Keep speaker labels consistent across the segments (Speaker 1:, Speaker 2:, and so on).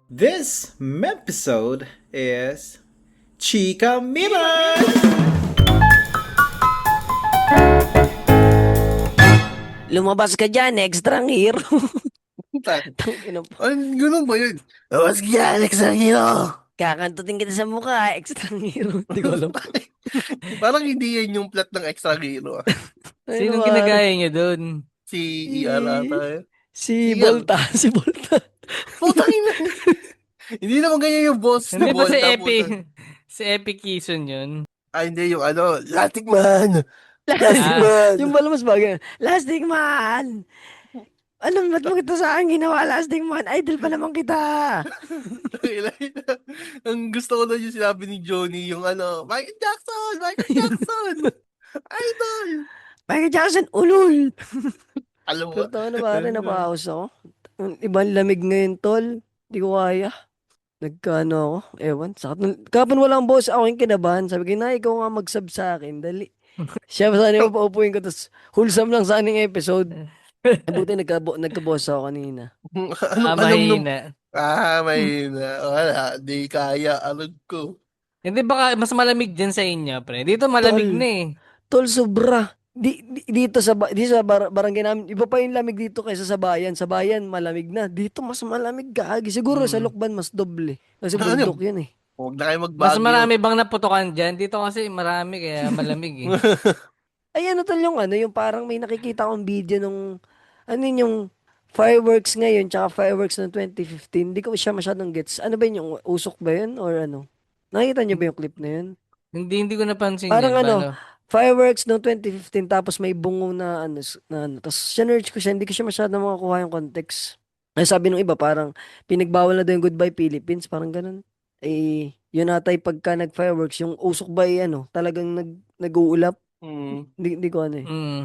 Speaker 1: This episode is Chica Mimos!
Speaker 2: Lumabas ka dyan, extrang hero.
Speaker 3: Puta.
Speaker 2: Tangina po.
Speaker 3: Ganun ba yun? Labas ka dyan, Alex Angelo!
Speaker 2: Kakantutin kita sa mukha, extrang hero. Hindi ko alam.
Speaker 3: Parang hindi yan yung plot ng Extra Hero.
Speaker 2: Ay,
Speaker 4: Sinong
Speaker 2: pare.
Speaker 4: ginagaya niyo doon?
Speaker 3: Si ER ata
Speaker 2: Si,
Speaker 3: yun.
Speaker 2: si
Speaker 3: ER.
Speaker 2: Volta. Si Volta.
Speaker 3: Putang ina. Hindi naman ganyan yung boss ni
Speaker 4: Hindi ba si
Speaker 3: Volta,
Speaker 4: Epi?
Speaker 3: puta.
Speaker 4: Si Epi Kison yun?
Speaker 3: Hindi yung Latik Man! Latik
Speaker 2: Lastik.
Speaker 4: Ah,
Speaker 3: Man!
Speaker 2: Yung pala mas bagay. Lastik man! Ano, ba't mo kita sa akin ginawa, lastik man? Idol pa naman kita.
Speaker 3: Ang gusto ko na yung sinabi ni Johnny, yung Michael Jackson! Michael Jackson! Idol!
Speaker 2: Michael Jackson, ulul.
Speaker 3: Alam mo,
Speaker 2: Pero tama na pare, napahaos ako. Ang ibang lamig ngayon, tol. Hindi ko kaya. Nagkano ako, ewan. Kapon walang boss, ako yung kinabahan. Sabi ko, na ikaw nga mag-sub sa akin, dali. Siya pa sana yung paupuin ko, tapos wholesome lang sa aning episode. Buti nagka-boss ako kanina.
Speaker 3: alam nung,
Speaker 4: mahina.
Speaker 3: may wala, di kaya, alam ko.
Speaker 4: Hindi baka mas malamig dyan sa inyo, pre. Dito malamig
Speaker 2: Tol,
Speaker 4: na eh.
Speaker 2: tol, sobra. Dito dito sa barangay namin, iba pa yung lamig dito kaysa sa bayan. Sa bayan, malamig na. Dito, mas malamig gagi. Siguro sa
Speaker 4: Mm.
Speaker 2: Lukban, mas doble. Kasi
Speaker 3: Ano yun?
Speaker 2: bundok yun eh.
Speaker 3: Huwag na kayo
Speaker 4: Mas
Speaker 3: magbagyo.
Speaker 4: marami bang naputukan dyan? Dito kasi marami kaya malamig eh.
Speaker 2: Ay, ano tol yung yung parang may nakikita akong video nung, ano yun, yung fireworks ngayon, tsaka fireworks ng 2015. Hindi ko siya masyadong gets. Ano ba yun, yung usok ba yun? Or ano? Nakita niyo ba yung clip na yun?
Speaker 4: Hindi ko napansin
Speaker 2: Parang
Speaker 4: yan. Paano?
Speaker 2: fireworks noong 2015 tapos may bungo na Tapos sinearch ko siya, hindi ko siya masyadong makakuha yung context. Ay sabi nung iba parang pinagbawal na daw yung Goodbye Philippines, parang ganun. Eh, yun atay pagka nag-fireworks, yung usok ba talagang nag-uulap.
Speaker 3: Hmm.
Speaker 2: Hindi ko ano eh.
Speaker 4: Mm.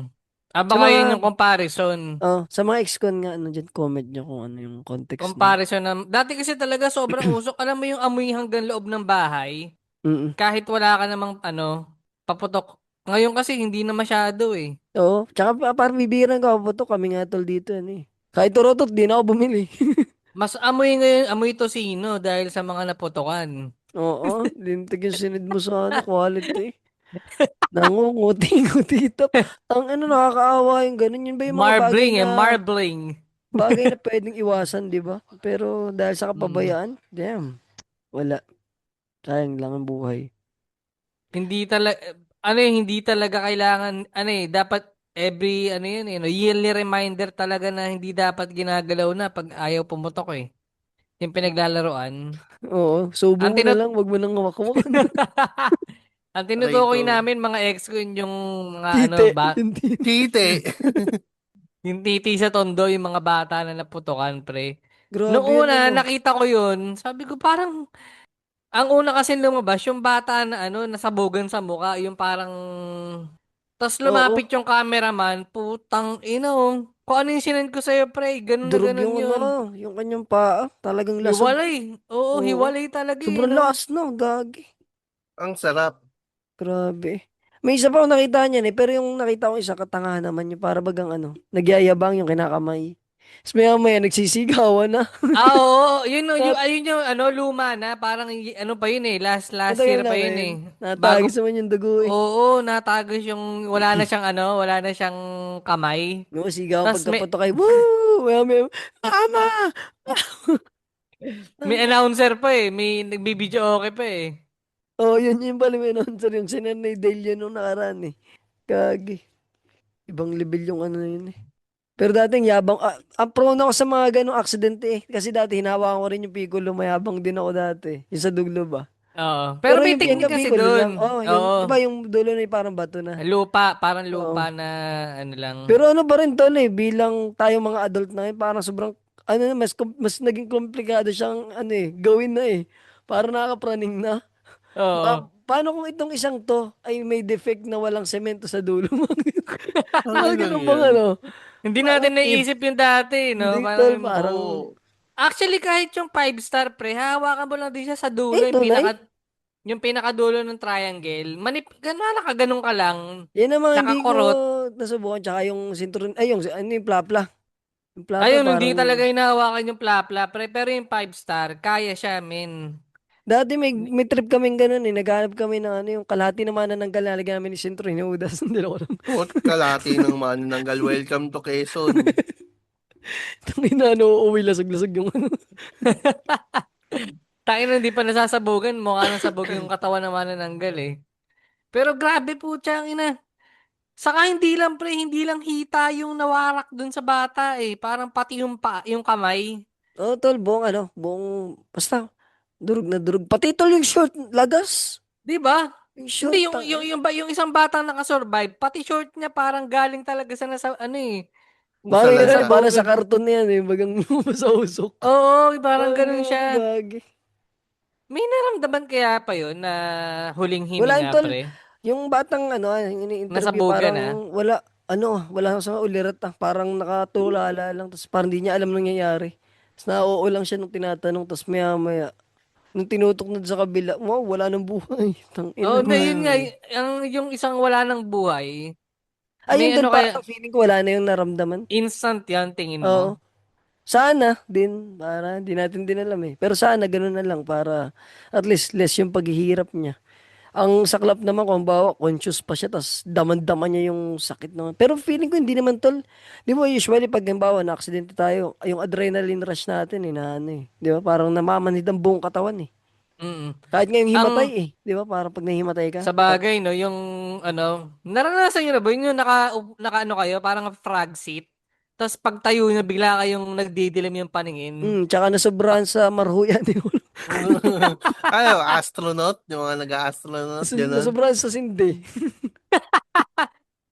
Speaker 2: Sa
Speaker 4: Baka yun
Speaker 2: mga,
Speaker 4: yung comparison.
Speaker 2: sa mga ex-con nga, dyan, comment nyo kung ano yung context nun.
Speaker 4: Comparison ng... Dati kasi talaga sobrang usok. Alam mo yung amoy hanggang loob ng bahay?
Speaker 2: Mm.
Speaker 4: Kahit wala ka namang paputok. Ngayon kasi hindi na masyado eh.
Speaker 2: Oo, tsaka parang bibiran ko, to kami nga tol dito, Kahit turotot, di na ako bumili.
Speaker 4: Mas amoy ngayon, amoy tosino dahil sa mga naputukan.
Speaker 2: Oo, lintik yung sinid mo sa quality. Nangunguti-nguti tap. Ang nakakaawa yung ganun. Yun ba yung mga
Speaker 4: Marbling marbling.
Speaker 2: bagay na pwedeng iwasan, di ba? Pero dahil sa
Speaker 4: Mm.
Speaker 2: kapabayaan, damn, wala. Sayang lang ang buhay.
Speaker 4: Hindi talaga, hindi talaga kailangan, dapat every, yun, yearly reminder talaga na hindi dapat ginagalaw na pag ayaw pumutok eh. Yung pinaglalaroan.
Speaker 2: Oo, subo
Speaker 4: Ang
Speaker 2: mo na
Speaker 4: tinut...
Speaker 2: lang, wag mo nang hawakan.
Speaker 4: Ang
Speaker 3: Aray
Speaker 4: tinutukoy
Speaker 3: ko.
Speaker 4: namin mga ex ko yung mga
Speaker 2: Tite, yung tite.
Speaker 3: Tite.
Speaker 4: yung titi sa tondo, yung mga bata na naputukan, pre. Noong
Speaker 2: Grabe yun,
Speaker 4: una, nakita ko yun, sabi ko parang, ang una kasi lumabas, yung bata na nasabugan sa muka, yung parang, tas
Speaker 2: Oo,
Speaker 4: lumapit yung cameraman, putang ina oh. Kung ano yung sinend ko sa'yo, pre, ganun na
Speaker 2: durog
Speaker 4: ganun
Speaker 2: yung
Speaker 4: yun.
Speaker 2: yung kanyang paa. Talagang lasag.
Speaker 4: Hiwalay. Oo,
Speaker 2: Oo.
Speaker 4: hiwalay talaga eh,
Speaker 2: Sobrang
Speaker 4: no?
Speaker 2: lakas, no? Gagi.
Speaker 3: Ang sarap.
Speaker 2: Grabe. May isa pa akong nakita niyan pero yung nakita ko isa katangahan naman yung para bagang nagyayabang yung kinakamay. Tapos maya maya nagsisigawan na.
Speaker 4: Ah, oo, yun, no,
Speaker 2: Nat
Speaker 4: ayun yung luma na, parang, pa yun eh, last
Speaker 2: Matagal
Speaker 4: year
Speaker 2: na
Speaker 4: pa yun
Speaker 2: rin.
Speaker 4: eh.
Speaker 2: Natagis
Speaker 4: Bago,
Speaker 2: naman yung dugo eh.
Speaker 4: oo, natagos yung, wala na siyang kamay.
Speaker 2: No, sigaw
Speaker 4: Tapos
Speaker 2: pagkapato kay, woo! Maya maya, mama!
Speaker 4: may announcer pa eh, may nagbibideo okay pa eh.
Speaker 2: Oh, yun pala may announcer yung sinanay Delia nung nakaraan eh. Kagi. Ibang level yung na yun eh. Pero dating yabang, prone ako sa mga ganong aksidente eh. Kasi dati hinawakan ko rin yung Piccolo, mayabang din ako dati. Yung sa Duglo ba?
Speaker 4: Oo, pero
Speaker 2: Pero
Speaker 4: may
Speaker 2: yung
Speaker 4: technique kasi
Speaker 2: pinaka-Piccolo
Speaker 4: dun.
Speaker 2: lang. Oh,
Speaker 4: Oo,
Speaker 2: di ba yung dulo na yung parang bato na.
Speaker 4: lupa, parang lupa
Speaker 2: Oo.
Speaker 4: na lang.
Speaker 2: Pero ano pa rin tol bilang tayong mga adult na parang sobrang, mas naging komplikado siyang, gawin na eh. Parang nakakapraning na.
Speaker 4: Oo.
Speaker 2: Paano kung itong isang to ay may defect na walang semento sa dulo?
Speaker 3: Ano
Speaker 2: Mga
Speaker 3: lang
Speaker 2: ganun bang
Speaker 3: yan?
Speaker 4: Hindi
Speaker 2: Parang
Speaker 4: natin
Speaker 2: if,
Speaker 4: naisip yung dati, no?
Speaker 2: hindi tol,
Speaker 4: Parang,
Speaker 2: parang,
Speaker 3: Oo.
Speaker 4: actually, kahit yung 5 star, pre, hawakan mo lang din siya sa dulo,
Speaker 2: tunay.
Speaker 4: yung pinakadulo ng triangle. Nakaganon ka lang,
Speaker 2: Yan naman hindi ko
Speaker 4: nakakurot.
Speaker 2: nasubukan. Tsaka yung sinturon, yung plapla. Yung plapla
Speaker 4: Ayun, hindi
Speaker 2: parang,
Speaker 4: talaga hinahawakan yung plapla, pre. Pero yung 5-star, kaya siya, men.
Speaker 2: dati may trip kaming ganun eh. Naghanap kami ng ano, yung kalahati naman na nanggal nalagyan namin ni Sintro, hinuudas. Hindi ko alam.
Speaker 3: What kalati ng manananggal. Welcome to Quezon.
Speaker 2: Tangina, ano, uuwi lasag-lasag yung ano.
Speaker 4: Tayo hindi pa nasasabugan, mukha nang sabog yung katawan ng manananggal eh. Pero grabe po, ina. Saka hindi lang pre, hindi lang hita yung nawarak dun sa bata eh. Parang pati yung kamay.
Speaker 2: Oo, tol, buong ano, buong, basta, durug na durug. Pati tol yung short, lagas.
Speaker 4: 'Di ba?
Speaker 2: Yung
Speaker 4: Hindi
Speaker 2: short,
Speaker 4: yung isang batang nakasurvive, pati short niya parang galing talaga sa nasa ano eh,
Speaker 2: parang yun,
Speaker 3: Usalaga.
Speaker 2: para sa
Speaker 4: nasabugan.
Speaker 2: karton na yan eh, bagang sa usok.
Speaker 4: Oo, parang
Speaker 2: Ay,
Speaker 4: ganun
Speaker 2: no,
Speaker 4: siya.
Speaker 2: gagi.
Speaker 4: May naramdaman kaya pa yun na huling
Speaker 2: Wala yun,
Speaker 4: hininga
Speaker 2: tol.
Speaker 4: pre?
Speaker 2: Yung batang ano, yung ini-interview
Speaker 4: Nasabugan ah.
Speaker 2: parang wala sa ulirat ah. Parang nakatulala lang. Tapos parang di niya alam nangyayari. Tapos nauo lang siya nung tinatanong. Tapos maya maya, nung tinutok na sa kabila, wow, wala nang buhay.
Speaker 4: Oo,
Speaker 2: Tangina.
Speaker 4: na yun nga, yung isang wala ng buhay,
Speaker 2: Ayun
Speaker 4: may
Speaker 2: tol,
Speaker 4: ano kaya,
Speaker 2: parang feeling ko wala na yung naramdaman.
Speaker 4: instant yan tingin
Speaker 2: Oo.
Speaker 4: mo?
Speaker 2: Sana din, para di natin din alam eh. Pero sana ganun na lang para at least less yung paghihirap niya. Ang saklap naman kung bawa conscious pa siya tas daman-daman niya yung sakit naman. Pero feeling ko hindi naman tol. Di ba usually pag halimbawa na aksidente tayo, yung adrenaline rush natin eh na ano eh. Di ba parang namamanhid ang buong katawan eh.
Speaker 4: Mm.
Speaker 2: Kahit nga yung himatay
Speaker 4: Ang
Speaker 2: eh. Di ba parang pag nahimatay ka.
Speaker 4: sa bagay no, yung ano, naranasan niyo na ba yun yung naka ano kayo, parang frog seat. Tapos pagtayo niyo bigla kayong nagdidilim yung paningin.
Speaker 2: Tsaka nasobrahan sa marhuyan.
Speaker 3: Ano, astronaut? Yung mga nag-astronaut, gano'n.
Speaker 2: Nasobrahan sa sindi.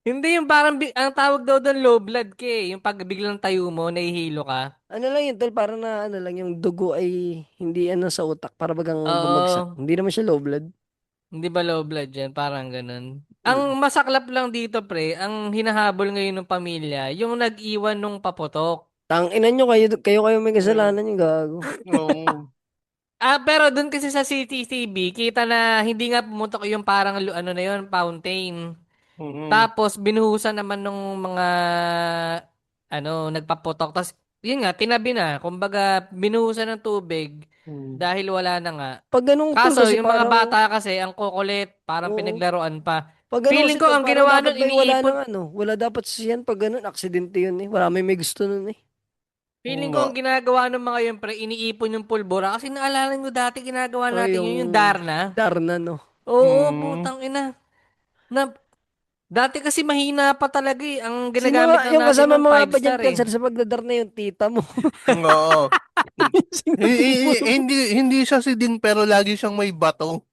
Speaker 4: Hindi yung parang ang tawag daw doon low blood ka eh. Yung pag biglang tayo mo, nahihilo ka.
Speaker 2: Ano lang yun, tol, parang na ano lang yung dugo ay hindi ano sa utak, para bagang bumagsak.
Speaker 4: Oo.
Speaker 2: Hindi naman siya low blood.
Speaker 4: Hindi ba low blood yan? Parang ganun. Ang
Speaker 2: Mm.
Speaker 4: masaklap lang dito, pre, ang hinahabol ngayon ng pamilya, yung nag-iwan nung paputok.
Speaker 2: Tang ina nyo, kayo may
Speaker 3: Mm.
Speaker 2: kasalanan yung gago.
Speaker 3: Oo.
Speaker 4: Pero doon kasi sa CCTV, kita na hindi nga pumutok yung parang ano na yun, fountain.
Speaker 3: Mm.
Speaker 4: Tapos binuhusan naman nung mga nagpaputok. Tapos yun nga, tinabi na. Kumbaga, binuhusan ng tubig
Speaker 3: Mm.
Speaker 4: dahil wala na nga.
Speaker 2: Pag ganun tol
Speaker 4: Kaso,
Speaker 2: kasi
Speaker 4: yung mga
Speaker 2: parang,
Speaker 4: bata kasi, ang kukulit, parang
Speaker 2: oo.
Speaker 4: pinaglaruan pa.
Speaker 2: Pag ganun
Speaker 4: Feeling
Speaker 2: kasi
Speaker 4: ko,
Speaker 2: tol,
Speaker 4: ang
Speaker 2: parang
Speaker 4: ginawa
Speaker 2: dapat
Speaker 4: nun,
Speaker 2: may wala
Speaker 4: iniipon.
Speaker 2: ng ano. Wala dapat siyan pag ganun, aksidente yun eh. Wala may gusto nun eh.
Speaker 3: Oo
Speaker 4: Feeling ko,
Speaker 3: nga.
Speaker 4: ang ginagawa ng mga yun, pre, iniipon yung pulbura. Kasi naalala nyo dati, ginagawa
Speaker 2: Ay,
Speaker 4: natin yun, yung Darna.
Speaker 2: Darna no.
Speaker 4: Oo,
Speaker 3: Mm.
Speaker 4: putang ina. Na, dati kasi mahina pa talaga eh. Ang
Speaker 2: Sino
Speaker 4: ginagamit
Speaker 2: nga,
Speaker 4: lang
Speaker 2: yung
Speaker 4: natin
Speaker 2: kasama
Speaker 4: nun,
Speaker 2: mga
Speaker 4: 5
Speaker 2: pa dyan
Speaker 4: star eh.
Speaker 2: cancer sa pagdadarna yung tita mo.
Speaker 3: Oo.
Speaker 2: Sinabi mo.
Speaker 3: Hindi siya si Din pero lagi siyang may bato.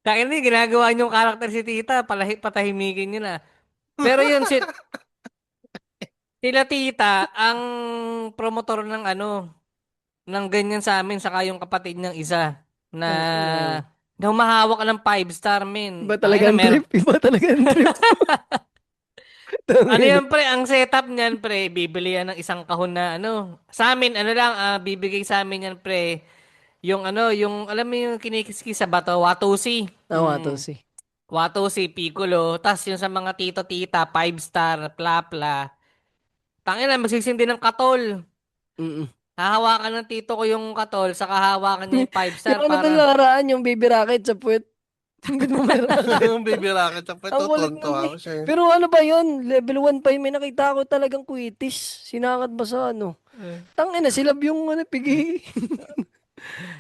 Speaker 4: Kaya hindi, ginagawa niyong karakter si tita, patahimikin niyo na. Pero yun, sila tita, ang promotor ng ng ganyan sa amin, saka yung kapatid niyang isa, na,
Speaker 2: Tang ina.
Speaker 4: na humahawak ng 5 star,
Speaker 2: Iba
Speaker 4: men.
Speaker 2: talaga
Speaker 4: Tangina,
Speaker 2: ang trip. Iba talaga ang trip. Tang
Speaker 4: ano
Speaker 2: ina.
Speaker 4: yan, pre, ang setup niyan, pre, bibili yan ng isang kahon na, sa amin, lang, bibigay sa amin yan, pre, yung, alam mo yung kinikiskis sa bato, watusi.
Speaker 2: Tawa to
Speaker 3: Mm.
Speaker 2: si.
Speaker 4: Watusi, Piccolo, tas yung sa mga tito-tita, 5 star, plapla. Tangina, magsisindi ng katol.
Speaker 2: Mm.
Speaker 4: Hahawakan ng tito ko yung katol, saka hawakan niya yung 5
Speaker 2: Yung
Speaker 4: star
Speaker 2: ano to
Speaker 4: para...
Speaker 2: nakaraan, yung baby rocket sa puwet. Hindi mo may rocket.
Speaker 3: Baby rocket sa
Speaker 2: Ang
Speaker 3: peto,
Speaker 2: kulit
Speaker 3: tonto
Speaker 2: nun eh.
Speaker 3: ako siya.
Speaker 2: Pero ano ba yun? Level 1 pa yun. May nakita ko talagang kuitis. Sinakad ba sa ano? Tangina, silab yung ano, pigi.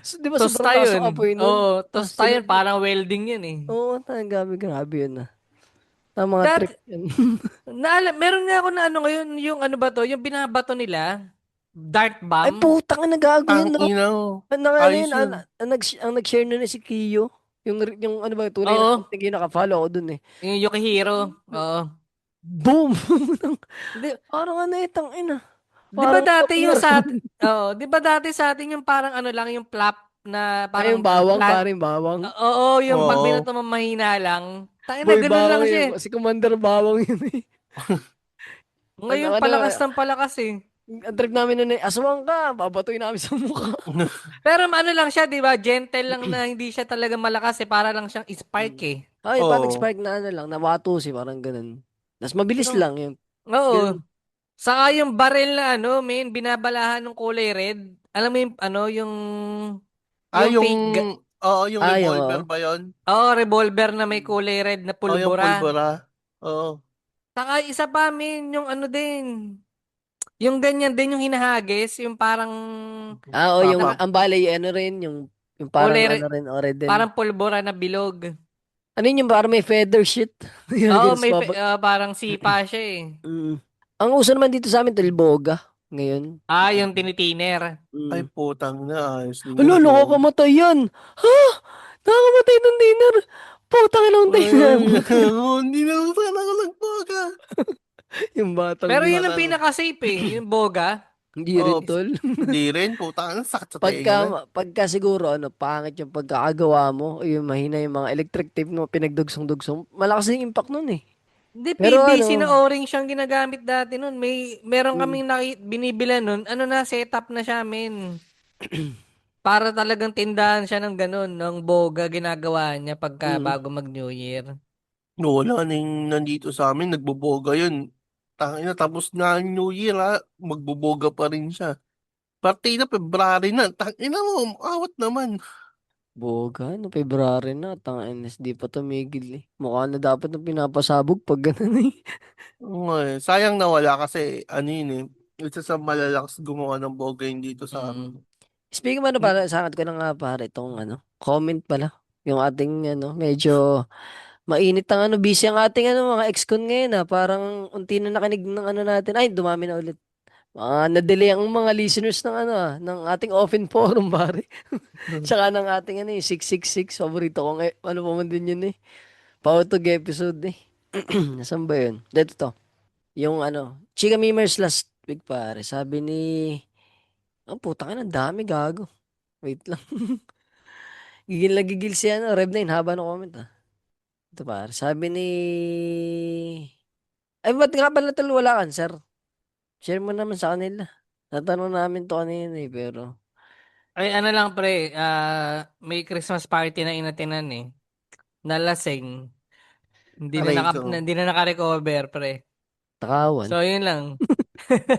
Speaker 2: So, di ba
Speaker 4: Tosta
Speaker 2: sobrang lakas ng
Speaker 4: yun.
Speaker 2: apoy nun?
Speaker 4: Oo,
Speaker 2: Tapos
Speaker 4: tosta
Speaker 2: silab
Speaker 4: yun.
Speaker 2: yung...
Speaker 4: Parang welding yun eh.
Speaker 2: Oo, grabe yun ah. Ang mga
Speaker 4: That,
Speaker 2: trip yan.
Speaker 4: meron nga ako na ngayon, yung ano ba to, yung binabato nila, dart
Speaker 2: Ay,
Speaker 4: bomb.
Speaker 2: putang na nagago
Speaker 3: Ang
Speaker 2: yun, no?
Speaker 3: ina.
Speaker 2: Ano
Speaker 3: Ayos
Speaker 2: yun,
Speaker 3: yun.
Speaker 2: ang nag-share nun si Kiyo. Yung ano ba, tunay na
Speaker 4: Oo,
Speaker 2: Kiyo, nakapollow ako dun eh.
Speaker 4: yung Yukihiro. Oo.
Speaker 2: Boom!
Speaker 4: Di,
Speaker 2: Parang ano eh, tangina.
Speaker 4: di ba
Speaker 2: Parang
Speaker 4: dati yung
Speaker 2: Doppler.
Speaker 4: sa atin, oo, di ba dati sa atin yung parang lang, yung flap na
Speaker 2: Ay, yung
Speaker 4: parang
Speaker 2: bawang,
Speaker 4: plant,
Speaker 2: paring bawang.
Speaker 4: oo, yung pag
Speaker 3: Oo.
Speaker 4: binato mo mahina lang. Tangina,
Speaker 2: Boy,
Speaker 4: ganun lang
Speaker 2: bawang
Speaker 4: siya
Speaker 2: yun.
Speaker 4: eh.
Speaker 2: Si Commander Bawang yun eh.
Speaker 4: Ngayon,
Speaker 2: Ano,
Speaker 4: palakas ng palakas eh.
Speaker 2: ang trip namin nun eh, aswang ka, babatoy namin sa mukha.
Speaker 4: Pero lang siya, di ba? Gentle lang na hindi siya talaga malakas eh. Para lang siyang spark eh.
Speaker 2: Ay, parang
Speaker 3: Oo.
Speaker 2: spark na ano lang, nawato si parang ganun. Tapos mabilis
Speaker 4: Pero,
Speaker 2: lang yun.
Speaker 4: oo.
Speaker 2: Ganun.
Speaker 4: Saka yung baril na ano, men, binabalahan ng kulay red. Alam mo yung ano,
Speaker 3: Ah,
Speaker 4: yung
Speaker 3: yung,
Speaker 4: fake,
Speaker 3: oo, yung
Speaker 2: Ayaw,
Speaker 3: revolver
Speaker 2: oo.
Speaker 3: ba yun?
Speaker 4: oh, revolver na may kulay red na
Speaker 3: Oh, yung
Speaker 4: pulbura.
Speaker 3: pulbura. Oo.
Speaker 4: Saka isa pa, men, yung ano din. Yung ganyan din yung hinahagis, yung parang
Speaker 2: Oo, yung
Speaker 3: Papa.
Speaker 4: naka,
Speaker 2: ang balay, ano rin, yung parang
Speaker 4: kulay
Speaker 2: ano rin, red din.
Speaker 4: parang pulbura na bilog.
Speaker 2: Ano yun yung parang may feather shit? Yung
Speaker 4: Oo,
Speaker 2: ganun,
Speaker 4: parang sipa siya eh.
Speaker 2: Mm. Ang uso naman dito sa amin, Tulboga. Ngayon.
Speaker 4: Ah, yung tinitiner.
Speaker 3: Ay,
Speaker 2: Mm.
Speaker 3: putang na. Ayos din
Speaker 2: Hala,
Speaker 3: yun, Johnny.
Speaker 2: nakakamatay yan. Ha? Nakakamatay ng dinner. Putang ina ng dinner.
Speaker 3: Ay, hindi na lang sana ako nagboga.
Speaker 2: Yung batang
Speaker 4: Pero yun
Speaker 2: din.
Speaker 4: ang pinaka-safe eh, yung boga.
Speaker 2: Hindi rin,
Speaker 3: Oh,
Speaker 2: tol.
Speaker 3: hindi rin. Putang na, sakit sa tenga na.
Speaker 2: Pagka siguro, pangit yung pagkakagawa mo, o yung mahina yung mga electric tape mo, pinagdugsong-dugsong, malakas yung impact nun eh.
Speaker 4: Hindi,
Speaker 2: Pero
Speaker 4: PVC na O-ring siyang ginagamit dati nun. Meron
Speaker 2: mm,
Speaker 4: kaming binibila nun. Ano na, setup na siya, men. Para talagang tindahan siya ng ganun, ng boga ginagawa niya pagka
Speaker 2: mm.
Speaker 4: bago mag-New Year.
Speaker 3: Wala nang nandito sa amin, nagboboga yun. Tangina, tapos na ang New Year ha, magboboga pa rin siya. Parte na, February na. Tangina mo, awat naman.
Speaker 2: Boga, February na, tangin, di pa tumigil eh. Mukha na dapat na pinapasabog pag ganun eh.
Speaker 3: Oo nga eh. Sayang nawala kasi ano yun eh. Isa sa malalakas gumawa ng boga yun dito sa
Speaker 4: Mm.
Speaker 3: amin.
Speaker 2: Speaking of para sa akin ko na nga pare, itong comment pala. Yung ating medyo mainit ang busy ang ating mga ex-con ngayon parang unti na nakinig ng natin. Ay, dumami na ulit. Na-delay ang mga listeners ng ng ating open forum pare. Tsaka ng ating yung 666, paborito ko ano pa man din yun eh. Pautog episode eh. Nasaan ba yun? Dito to. Yung Chika Memers last week pare. Sabi ni, ang putang ina, ang dami gago. Wait lang. Gigil na gigil si Rev9, haba ng comment Ito pare. Sabi ni, ay ba't nga pala tol wala kan sir? Share mo naman sa kanila. Natanong namin to kanina pero.
Speaker 4: Ay, ano lang pre, may Christmas party na inatinan eh. Nalasing.
Speaker 3: Aray ko.
Speaker 4: Hindi na naka-recover pre.
Speaker 2: Takawan.
Speaker 4: So, yun lang.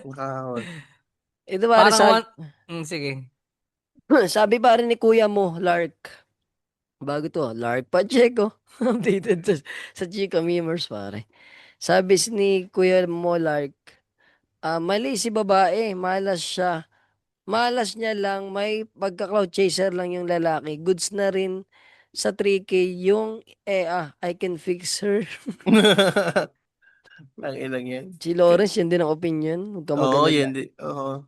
Speaker 3: Nakakawal.
Speaker 2: Ito pare
Speaker 4: Parang
Speaker 2: sabi,
Speaker 4: one, sige.
Speaker 2: sabi pare ni kuya mo, Lark. Bago to, Lark Pacheco. Updated sa Chica Memers pare. Sabi ni kuya mo, Lark, mali si babae, malas siya. Malas niya lang, may pagka-cloud chaser lang yung lalaki. Goods na rin sa 3K yung, I can fix her.
Speaker 3: Ang ilang yan.
Speaker 2: Si Lawrence, yun din ang opinion. Huwag ka
Speaker 3: Oo,
Speaker 2: mag-alala.
Speaker 3: yan di. Oo.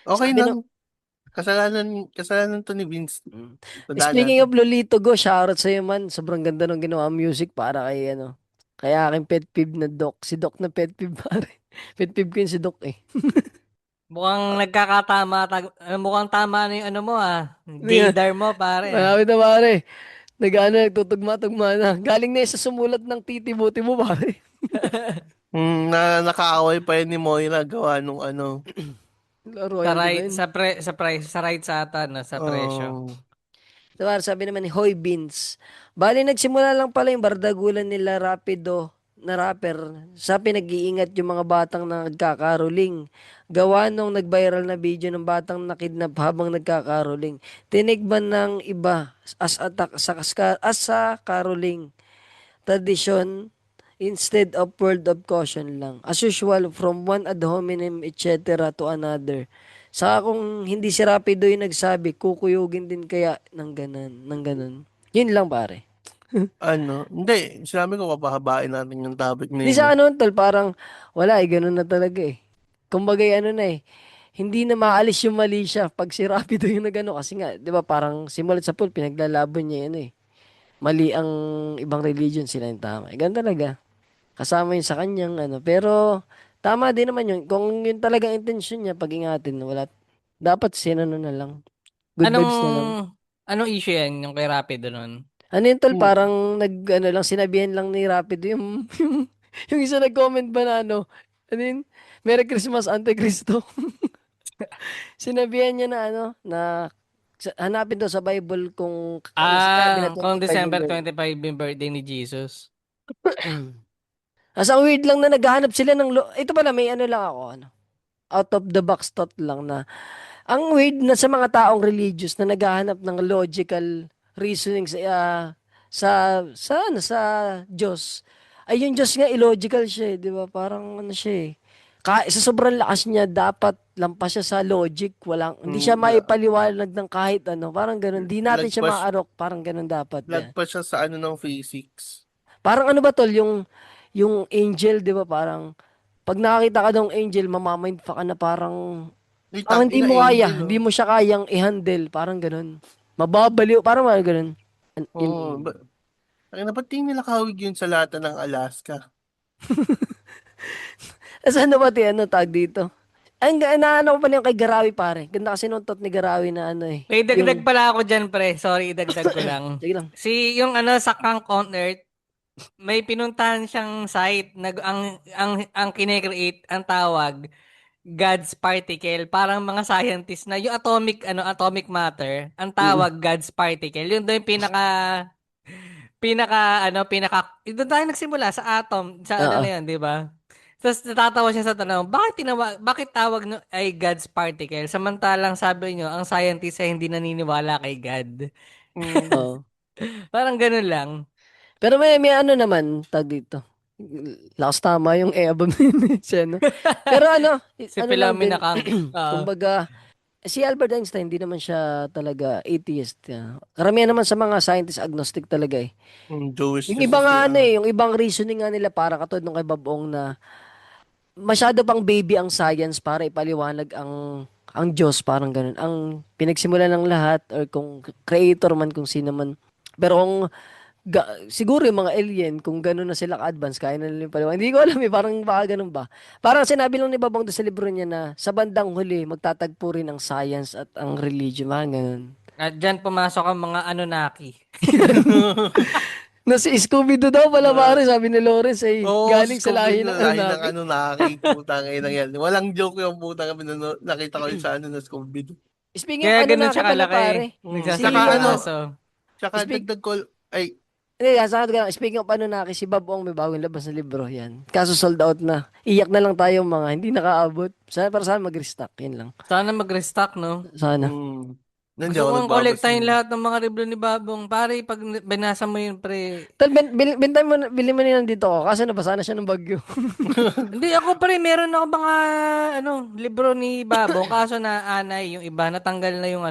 Speaker 3: Okay
Speaker 2: Sabi
Speaker 3: lang.
Speaker 2: no,
Speaker 3: Kasalanan to ni Vince.
Speaker 2: Mm.
Speaker 3: Tandaan
Speaker 2: Speaking
Speaker 3: natin.
Speaker 2: of Lolito Go, shoutout sa'yo man. Sobrang ganda ng ginawa music para kay kaya aking pet peeve na Doc. Si Doc na pet peeve pare. Pet peeve ko yun si Doc eh.
Speaker 4: Mukhang nagkakatama, mukhang tama na yung ano mo
Speaker 2: Ano yan?
Speaker 4: gaydar mo pare
Speaker 2: Malapit na pare. Nagtutugma-tugma na. Galing na yun sa sumulat ng titi-buti mo pare.
Speaker 3: Nakaaway pa yun ni Moira gawa nung ano.
Speaker 2: Royal Divine.
Speaker 4: Sa right sa ata, no, sa presyo.
Speaker 3: Oh.
Speaker 2: Diba, sabi naman ni Hoy Beans. Bali, nagsimula lang pala yung bardagulan nila Rapido na rapper sa pinag-iingat yung mga batang na nagkakaroling. Gawa nung nag-viral na video ng batang nakidnap habang nagkakaroling. Tinigman ng iba as attack as sa caroling. Tradition instead of word of caution lang. As usual, from one ad hominem etc. to another. Saka kung hindi si Rapido yung nagsabi, kukuyugin din kaya ng ganun. Yun lang pare.
Speaker 3: Ano? Hindi. Sinabi ko papahabain natin yung topic na
Speaker 2: Di
Speaker 3: yun
Speaker 2: sa
Speaker 3: eh.
Speaker 2: tol, parang wala ganun na talaga eh. Kumbaga na hindi na maalis yung mali siya pag si Rapido yung nagano kasi nga, 'di ba, parang simulat sa pool pinaglalaban niya yan eh. Mali ang ibang religion sila yung tama. Ganun talaga. Kasama yun sa kanyang pero tama din naman yun. Kung yun talagang intention niya, pag-ingatin, wala, dapat sinano na lang. Good
Speaker 4: Anong,
Speaker 2: vibes na lang.
Speaker 4: anong issue yan, yung kay Rapido nun?
Speaker 2: Ano yun tol,
Speaker 3: Hmm.
Speaker 2: parang lang, sinabihan lang ni Rapido yung isa nag-comment ba na ano yun? Merry Christmas, Antikristo. Sinabihan niya na na hanapin daw sa Bible kung ano sinabi na
Speaker 4: Kung
Speaker 2: 25 yung
Speaker 4: December
Speaker 2: birthday.
Speaker 4: 25 yung birthday ni Jesus.
Speaker 2: As ang weird lang na naghahanap sila ng ito pala may ano lang ako ano. Out of the box thought lang na ang weird na sa mga taong religious na naghahanap ng logical reasoning sa Diyos. Ay yung Diyos nga illogical siya, 'di ba? Parang ano siya eh. Sa sobrang lakas niya dapat lampas siya sa logic, hindi siya
Speaker 3: Mm,
Speaker 2: maipaliwanag ng kahit ano, parang ganun. Di natin siya
Speaker 3: lagpas,
Speaker 2: maarok, parang ganun dapat. Yeah.
Speaker 3: lagpas siya sa ano ng physics.
Speaker 2: Parang ano ba tol, yung angel, 'di ba? Parang pag nakakita ka ng angel, mamamindfuck ka na
Speaker 3: Uy,
Speaker 2: parang hindi
Speaker 3: tangina,
Speaker 2: mo kaya,
Speaker 3: angel, oh.
Speaker 2: hindi mo siya kayang i-handle, parang ganun. Mababaliw, parang mga ganun. Yung
Speaker 3: Oo,
Speaker 2: angel.
Speaker 3: ba't di nila kahawig yun sa lata ng Alaska?
Speaker 2: Saan na ba ano tag dito? Naano ko pala yung kay Garawi pare. Ganda kasi nung thought ni Garawi na ano eh.
Speaker 4: May dagdag
Speaker 2: Yung,
Speaker 4: pala ako dyan, pre. Sorry, idagdag ko lang.
Speaker 2: sige lang.
Speaker 4: Yung ano sa Kank on Earth, may pinuntahan siyang site na ang kine-create, ang tawag, God's particle. Parang mga scientist na yung atomic matter, ang
Speaker 2: Mm.
Speaker 4: tawag God's particle. Yun daw yung doon tayo nagsimula sa atom, sa ano
Speaker 2: Oo.
Speaker 4: na yun, di ba? Tapos natatawa siya sa tanong, bakit tawag no ay God's particle? Samantalang sabi niyo, ang scientist ay hindi naniniwala kay God.
Speaker 3: Mm.
Speaker 2: Oo.
Speaker 4: Parang ganun lang.
Speaker 2: Pero may ano naman tag dito. Lakas tama yung ebon siya, no? Pero ano,
Speaker 4: Si
Speaker 2: ano lang
Speaker 4: Philomena
Speaker 2: din,
Speaker 4: Kang.
Speaker 2: kumbaga, si Albert Einstein, hindi naman siya talaga atheist. Karamihan naman sa mga scientist agnostic talaga eh.
Speaker 3: Jewish
Speaker 2: Yung
Speaker 3: kasi
Speaker 2: iba nga
Speaker 3: siya.
Speaker 2: ano eh, yung ibang reasoning nga nila para katulad nung kay Babong na masyado pang baby ang science para ipaliwanag ang Diyos, parang ganun. Ang pinagsimula ng lahat or kung creator man kung sino man. Pero kung siguro yung mga alien, kung gano'n na sila ka-advance, kaya na nila yung paliwanag. Hindi ko alam eh, parang baka ganun ba. Parang sinabi lang ni Babong doon sa libro niya na sa bandang huli, magtatagpo rin ang science at ang religion, mga ganun.
Speaker 4: At dyan pumasok ang mga Anunnaki.
Speaker 2: Na si Scooby-Doo daw pala pare, sabi ni Lawrence ay
Speaker 3: Oo,
Speaker 2: galing sa lahi
Speaker 3: Scooby
Speaker 2: ng
Speaker 3: na lahi ng
Speaker 2: Anunnaki.
Speaker 3: ano putang ina yan. Walang joke yung putang nakita ko yun sa ano na Scooby.
Speaker 2: Speaking of
Speaker 4: Kaya ganun
Speaker 2: Anunnaki
Speaker 4: siya
Speaker 2: pala
Speaker 4: kalaki.
Speaker 2: pare, si
Speaker 3: Tsaka
Speaker 4: Nagsasalita
Speaker 3: ano,
Speaker 4: aso.
Speaker 3: tsaka
Speaker 2: speak
Speaker 3: dagdag ko, ay,
Speaker 2: Hindi, sabi ko lang, speaking of Anunnaki, si Bob Ong may bagong labas na libro yan. Kaso sold out na. Iyak na lang tayo mga hindi nakaabot. Para sana mag-restock, yun lang.
Speaker 4: Sana mag-restock, no?
Speaker 2: Sana.
Speaker 3: mm, hindi
Speaker 4: Gusto
Speaker 3: ako
Speaker 4: kong
Speaker 3: nagbabasa
Speaker 4: kolektahin
Speaker 3: nun.
Speaker 4: lahat ng mga review ni Babong. Pare, pag binasa mo yun, pre.
Speaker 2: Tal, bintay mo, bili mo nila dito ako. Kaso nabasa na siya ng bagyo.
Speaker 4: Hindi, ako pre, meron ako mga, libro ni Babong. Kaso na anay, yung iba, natanggal na yung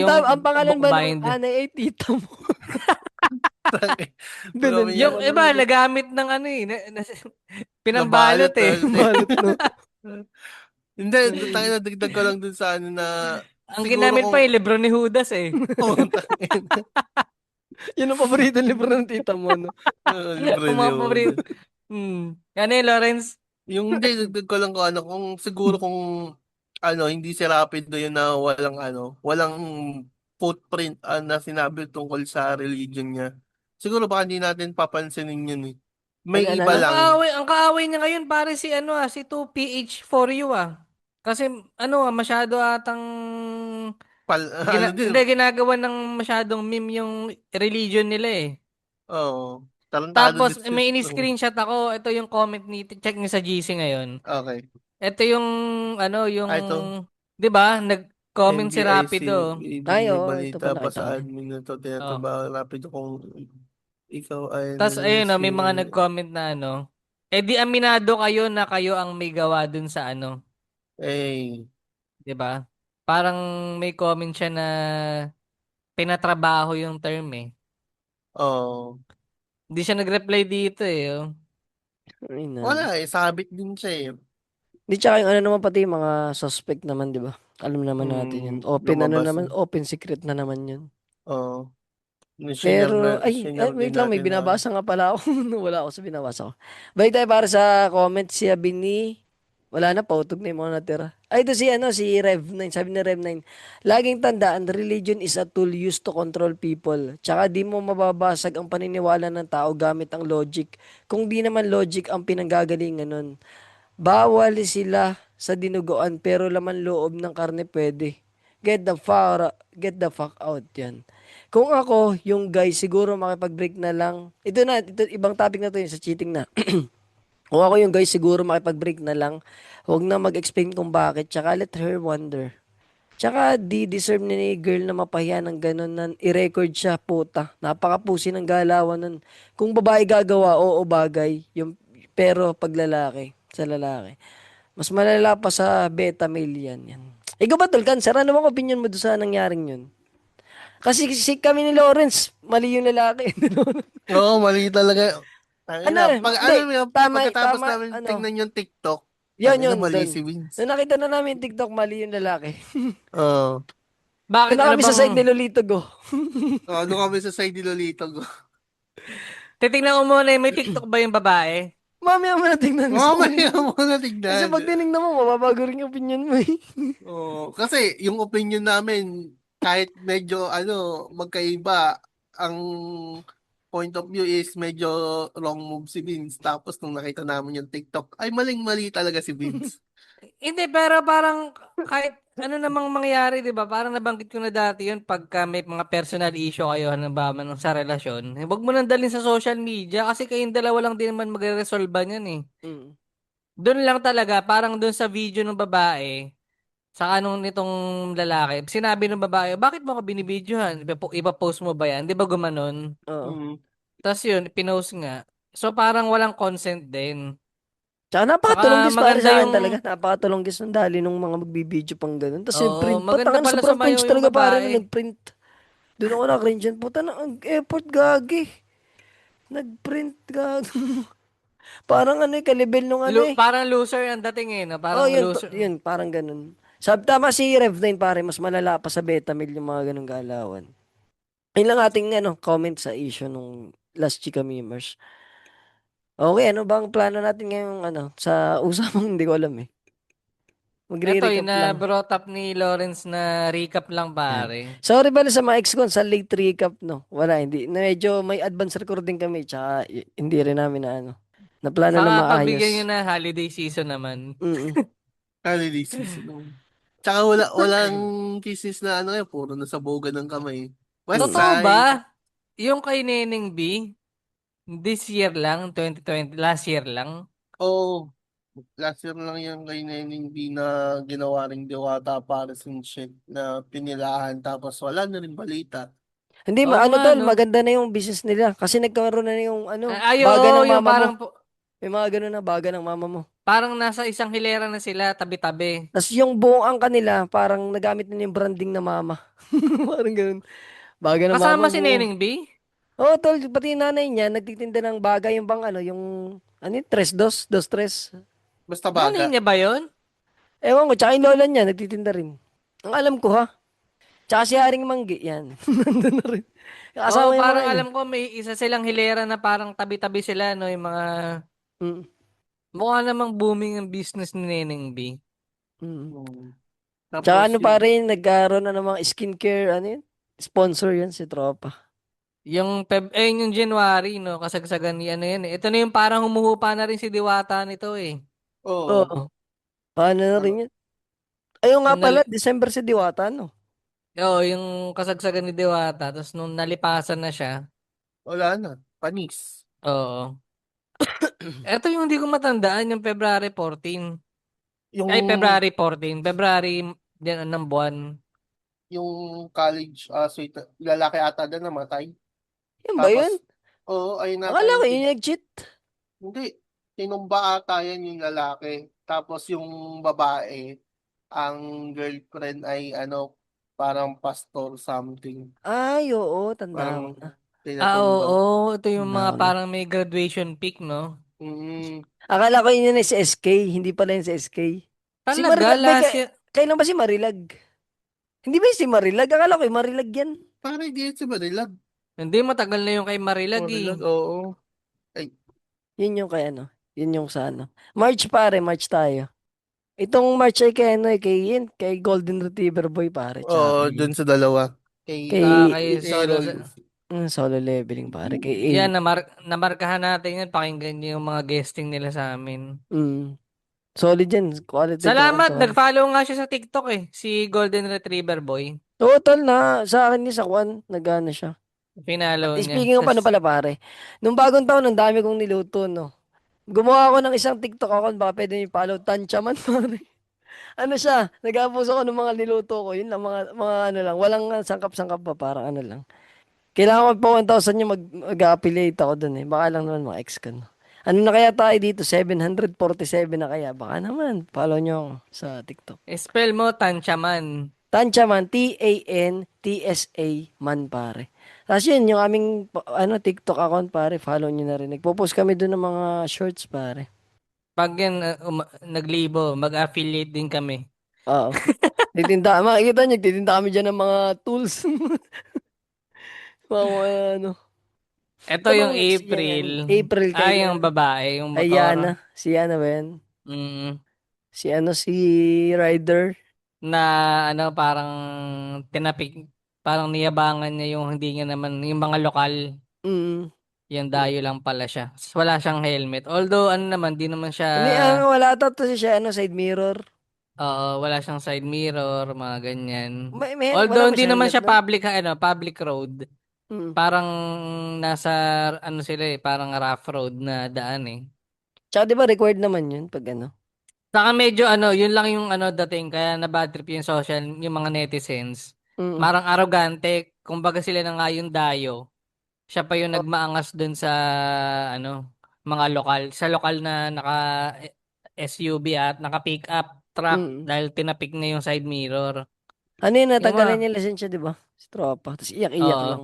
Speaker 4: yung
Speaker 2: Ang pangalan ba nung
Speaker 4: bookbind.
Speaker 2: anay ay tita mo? Ganun
Speaker 3: Marami
Speaker 2: ba?
Speaker 3: yan.
Speaker 4: Yung iba, nagamit ng pinambalot
Speaker 3: Nabalot
Speaker 4: eh.
Speaker 3: na.
Speaker 2: Balot no.
Speaker 3: Hindi, tayo na dagdag ko lang dun sa ano na,
Speaker 4: Ang
Speaker 3: siguro
Speaker 4: ginamit
Speaker 3: kung,
Speaker 4: pa yung libro ni Judas eh.
Speaker 3: putang ina,
Speaker 2: Yun ang paborito libro ng tita mo, no?
Speaker 3: libre
Speaker 4: Ang mga
Speaker 3: niyo.
Speaker 4: paborito. Ano yun, Lawrence?
Speaker 3: Yung hindi, dagdag ko lang kung ano, kung siguro kung ano, hindi si Rapido yun na walang footprint na sinabi tungkol sa religion niya. Siguro baka hindi natin papansinin yun eh.
Speaker 2: Ano,
Speaker 3: May
Speaker 2: ano,
Speaker 3: iba
Speaker 2: ano?
Speaker 3: lang,
Speaker 4: Ang kaaway niya ngayon pare si 2PH4U ah. Kasi masyado atang
Speaker 3: ano din,
Speaker 4: hindi ginagawa ng masyadong meme yung religion nila eh.
Speaker 3: oh, tarantado
Speaker 4: Tapos
Speaker 3: din
Speaker 4: may
Speaker 3: siya.
Speaker 4: ini-screenshot ako, ito yung comment check niyo sa GC ngayon.
Speaker 3: Okay.
Speaker 4: Ito yung yung
Speaker 3: Ah, ito,
Speaker 4: 'di ba, nag-comment si
Speaker 3: NBIC,
Speaker 4: Rapido.
Speaker 2: Ay,
Speaker 3: ibigay
Speaker 2: oo, ito
Speaker 3: balita
Speaker 2: pa
Speaker 3: pa
Speaker 2: nakita ko.
Speaker 3: sa admin na to,
Speaker 4: Oh.
Speaker 3: tinatrabaho Rapido kung ikaw ay
Speaker 4: Tapos ayun may mga
Speaker 3: nagsisi,
Speaker 4: nag-comment na eh di aminado kayo na kayo ang may gawa dun sa
Speaker 3: 'di
Speaker 4: 'di ba? Parang may comment siya na pinatrabaho yung term eh.
Speaker 3: oh,
Speaker 4: Hindi siya nag-reply dito eh. Oh.
Speaker 2: Ay,
Speaker 3: wala
Speaker 2: nani.
Speaker 3: sabit din siya eh.
Speaker 2: Di tsaka yung ano naman pati yung mga suspect naman, di ba? Alam naman natin yun. Open ano
Speaker 3: Lumabas
Speaker 2: naman,
Speaker 3: na.
Speaker 2: open secret na naman yun.
Speaker 3: Oo.
Speaker 2: Pero, ay,
Speaker 3: Shinare
Speaker 2: wait
Speaker 3: din
Speaker 2: lang, may
Speaker 3: natin na,
Speaker 2: binabasa nga pala ako. Wala ako sa binabasa ko. Balik tayo para sa comment si Abini. Wala na, pautog na yung mga natira. Ay, ito si Rev9. Sabi ni Rev9, laging tandaan, religion is a tool used to control people. Tsaka di mo mababasag ang paniniwala ng tao gamit ang logic. Kung di naman logic ang pinanggagalingan nun. Bawal sila sa dinuguan pero laman loob ng karne pwede. Get the fuck out yan. Kung ako, yung guy, siguro makipag-break na lang. Ito, ibang topic na to yung sa cheating na. Kung ako yung guy, siguro makipag-break na lang. Huwag na mag-explain kung bakit. Tsaka let her wonder. Tsaka di deserve ni girl na mapahiya ng ganun na i-record siya, puta. Napaka-pussy ng galawan nun. Kung babae gagawa, oo bagay. Pero pag lalaki, sa lalaki. Mas malala pa sa beta male yan. Ikaw ba, Tol, Cancer? Ano bang opinion mo doon sa nangyaring yun? Kasi kami ni Lawrence, mali yung lalaki.
Speaker 3: Oo, mali talaga.
Speaker 2: Ano,
Speaker 3: Tangina,
Speaker 2: hindi,
Speaker 3: pagkatapos
Speaker 2: tama,
Speaker 3: namin
Speaker 2: ano,
Speaker 3: tingnan yung TikTok,
Speaker 2: yun,
Speaker 3: mali
Speaker 2: Tol.
Speaker 3: si Vince.
Speaker 2: Nung nakita na namin yung TikTok, mali yung lalaki.
Speaker 3: Oo.
Speaker 4: Bakit?
Speaker 2: Doon na
Speaker 4: Ano
Speaker 2: kami sa
Speaker 4: bang...
Speaker 2: side ni Lolito Go.
Speaker 3: Ano kami sa side ni Lolito ko.
Speaker 4: Titignan ko muna, may TikTok ba yung babae?
Speaker 2: Mamaya mo na tingnan. Gusto ko
Speaker 3: Mamaya
Speaker 2: tingnan.
Speaker 3: mo na
Speaker 2: Kasi
Speaker 3: tignan.
Speaker 2: pag tinignan mo, mababago rin yung opinion mo eh.
Speaker 3: Oo, kasi yung opinion namin, kahit medyo magkaiba, ang point of view is medyo wrong move si Vince. Tapos nung nakita namin yung TikTok, ay maling-mali talaga si Vince.
Speaker 4: Hindi, pero parang kahit ano namang mangyari, di ba? Parang nabanggit ko na dati yun pagka may mga personal issue kayo, halimbawa man sa relasyon. Huwag mo nang dalhin sa social media kasi kayong dalawa lang din naman magre-resolve yan eh.
Speaker 2: Mm.
Speaker 4: Doon lang talaga, parang doon sa video ng babae, sa anong nitong lalaki, sinabi ng babae, bakit mo ako binibidyohan? Ipapost mo ba yan? Di ba gumanon?
Speaker 2: Oo.
Speaker 3: Mm.
Speaker 4: Tapos yun, pinost nga. So parang walang consent din.
Speaker 2: Tsaka napakatulong
Speaker 4: Saka
Speaker 2: gis para
Speaker 4: maganda
Speaker 2: sa akin talaga.
Speaker 4: yung,
Speaker 2: Napakatulong gis ng dali nung mga magbibideo pang ganun. Tapos yung
Speaker 4: oo,
Speaker 2: print.
Speaker 4: maganda
Speaker 2: Patangan,
Speaker 4: pala
Speaker 2: sobrang
Speaker 4: sumayaw
Speaker 2: cringe
Speaker 4: yung
Speaker 2: talaga pare nung
Speaker 4: babae.
Speaker 2: nag-print. Doon ako na-cringe yan. Puta na, ang effort gagi. Nag-print gagi. Parang ano eh, kalibel nung ano eh.
Speaker 4: Parang loser ang dating eh, no?
Speaker 2: Oh,
Speaker 4: Parang loser.
Speaker 2: yun, parang ganun. Tama si Rev9 pare, mas malala pa sa Betamil yung mga ganung galawan. Yun lang ating comment sa issue nung last Chika Memers. Okay, ano bang plano natin ngayong sa usapang hindi ko alam eh.
Speaker 4: Ito,
Speaker 2: Magre-recap
Speaker 4: yung
Speaker 2: lang.
Speaker 4: na-brought up ni Lawrence na recap lang
Speaker 2: Yan.
Speaker 4: pare.
Speaker 2: Sorry pala sa mga ex ko sa late recap no. Wala, hindi. Medyo may advance recording kami tsaka hindi rin namin na plano na
Speaker 4: Saka pagbigyan nyo
Speaker 2: maayos.
Speaker 4: na holiday season naman.
Speaker 2: Mm.
Speaker 3: Holiday season. Tsaka walang kisses na puro nasabogan ng kamay. West
Speaker 2: Mm.
Speaker 4: Totoo
Speaker 3: Side.
Speaker 4: ba? Yung kay Neneng B, this year lang, 2020, last year lang.
Speaker 3: Oh, last year lang yung kay Neneng B na ginawa ring Diwata para sa shit na pinilahan tapos wala na rin balita.
Speaker 2: Hindi,
Speaker 4: Oo nga,
Speaker 2: tol,
Speaker 4: no?
Speaker 2: maganda na yung business nila. Kasi nagkaroon na yung baga
Speaker 4: Oo,
Speaker 2: ng
Speaker 4: yung
Speaker 2: mama mo.
Speaker 4: parang,
Speaker 2: May mga ganun na baga ng mama mo.
Speaker 4: parang nasa isang hilera na sila, tabi-tabi.
Speaker 2: Tapos yung buong angka nila, parang nagamit na yung branding na mama. Parang ganun. Baga ng mama
Speaker 4: Kasama si
Speaker 2: mo.
Speaker 4: Neneng B?
Speaker 2: Oo, tol, pati yung nanay niya, nagtitinda ng baga yung bang yung, tres dos, dos tres.
Speaker 3: Basta
Speaker 4: Nanay
Speaker 3: baga.
Speaker 4: niya ba yun?
Speaker 2: Ewan ko, tsaka yung lola niya, nagtitinda rin. Ang alam ko ha. Tsaka si Haring Manggi, yan. Nandun na rin.
Speaker 4: Oo,
Speaker 2: Kasama yung mga
Speaker 4: parang alam ko may isa silang hilera na parang tabi-tabi sila, no? Yung mga,
Speaker 2: Mm,
Speaker 4: mukha namang booming ang business ni Neneng B.
Speaker 2: mm.
Speaker 3: Hmm.
Speaker 2: Tsaka
Speaker 3: Tapos
Speaker 2: pa
Speaker 3: yun.
Speaker 2: rin, nagkaroon na ng mga skincare, yun? Sponsor yan si Tropa.
Speaker 4: Yung January, no? Kasagsagan ni ano yan eh. Ito na yung parang humuhupa na rin si Diwata nito eh.
Speaker 3: Oo.
Speaker 2: Oo. Paano na rin yan? Ayun nga
Speaker 4: Nung
Speaker 2: pala, December si Diwata, no?
Speaker 4: Oo, yung kasagsagan ni Diwata. Tapos nung nalipasan na siya,
Speaker 3: Wala na. Panis.
Speaker 4: oo. Ito yung hindi ko matandaan, yung February 14. Ay,
Speaker 3: Yung
Speaker 4: February 14. February, yan, ng buwan.
Speaker 3: yung college sweet lalaki ata na namatay.
Speaker 2: Yun ba yun?
Speaker 3: Tapos ayun nata
Speaker 2: Akala
Speaker 3: yung
Speaker 2: ko yun yung nag-cheat.
Speaker 3: hindi tinumba ata yan yung lalaki. Tapos yung babae, ang girlfriend ay parang pastor something.
Speaker 2: Ay, oo, tanda ko
Speaker 3: Parang
Speaker 2: na.
Speaker 3: tinatumba.
Speaker 4: Oo. Ito yung
Speaker 2: Tanda
Speaker 4: mga
Speaker 2: ko na.
Speaker 4: parang may graduation pic, no?
Speaker 3: Mm,
Speaker 2: Akala ko yun yung sa SK, hindi pala yun sa SK. Si
Speaker 4: Talaga,
Speaker 2: Marilag,
Speaker 4: last year.
Speaker 2: kailan ba si Marilag? Hindi ba yung si Marilag? Akala ko yung Marilag yan.
Speaker 3: parang di yan si Manilag.
Speaker 4: Hindi, matagal na yung kay Marilag eh.
Speaker 3: Manilag, oo. Ay,
Speaker 2: Yun yung kay Yun yung sa March pare, March tayo. Itong March ay kay kay Golden Retriever Boy pare, tsaka
Speaker 3: dun sa dalawa. Kay
Speaker 4: Kay Solo.
Speaker 3: Errol.
Speaker 2: solo leveling pare, kay A.
Speaker 4: Yan, namarkahan natin yan. Pakinggan niyo yung mga guesting nila sa amin.
Speaker 2: Mm. Solid yan, quality
Speaker 4: Salamat,
Speaker 2: content.
Speaker 4: nag-follow nga siya sa TikTok eh. Si Golden Retriever Boy.
Speaker 2: Total na sa akin ni sa Kwan, nagana siya. At
Speaker 4: Pinalo niya.
Speaker 2: speaking of ano
Speaker 4: Tas,
Speaker 2: pala pare, nung bagong taon, ang dami kong niluto, no. Gumawa ako ng isang TikTok account, baka pwede niyo follow, Tanchaman pare. Ano siya, nag-aapos ako ng mga niluto ko, yun lang, mga ano lang, walang sangkap-sangkap pa, parang ano lang. Kailangan ko pa 1,000 yung mag-affiliate ako dun eh. Baka lang naman mga ex ko, no. Ano na kaya tayo dito? 747 na kaya? Baka naman. Follow nyo ako sa TikTok.
Speaker 4: spell mo, Tanchaman.
Speaker 2: Tanchaman, Tantsa man pare. Tapos yun, yung aming TikTok account pare, follow nyo na rin. Nagpo-post kami doon ng mga shorts pare.
Speaker 4: Pag yan, naglibo, mag-affiliate din kami.
Speaker 2: Oo. Makikita nyo, titinda kami dyan ng mga tools. Mga ano.
Speaker 4: Ito
Speaker 2: Ito
Speaker 4: yung
Speaker 2: bang next
Speaker 4: April.
Speaker 2: yan? April kay
Speaker 4: Yung babae, yung
Speaker 2: Ayana.
Speaker 4: motor.
Speaker 2: Si ano ba yan?
Speaker 4: Mm,
Speaker 2: Si Ryder.
Speaker 4: na parang tinapik, parang niyabangan niya yung hindi niya naman, yung mga lokal.
Speaker 2: Mm.
Speaker 4: Yung dayo lang pala siya. Wala siyang helmet. Although, di naman siya,
Speaker 2: Wala to siya, side mirror.
Speaker 4: oo, wala siyang side mirror, mga ganyan.
Speaker 2: Wala
Speaker 4: Although,
Speaker 2: ba
Speaker 4: hindi
Speaker 2: siya
Speaker 4: naman
Speaker 2: helmet
Speaker 4: siya
Speaker 2: nun?
Speaker 4: public road.
Speaker 2: Mm.
Speaker 4: Parang nasa, sila parang rough road na daan eh.
Speaker 2: Tsaka di ba required naman yun pag ano?
Speaker 4: Saka medyo yun lang yung dating, kaya na bad trip yung yung mga netizens.
Speaker 2: Mm.
Speaker 4: Marang arrogante, kumbaga sila na nga yung dayo. Siya pa yung nagmaangas dun sa mga lokal, sa lokal na naka SUV at naka pick up truck
Speaker 2: Mm.
Speaker 4: dahil tinapik na yung side mirror.
Speaker 2: Ano yun,
Speaker 4: Yung
Speaker 2: natanggalan
Speaker 4: mga,
Speaker 2: niya lisensya, di ba? Si tropa. Tapos iyak-iyak
Speaker 4: oo,
Speaker 2: lang.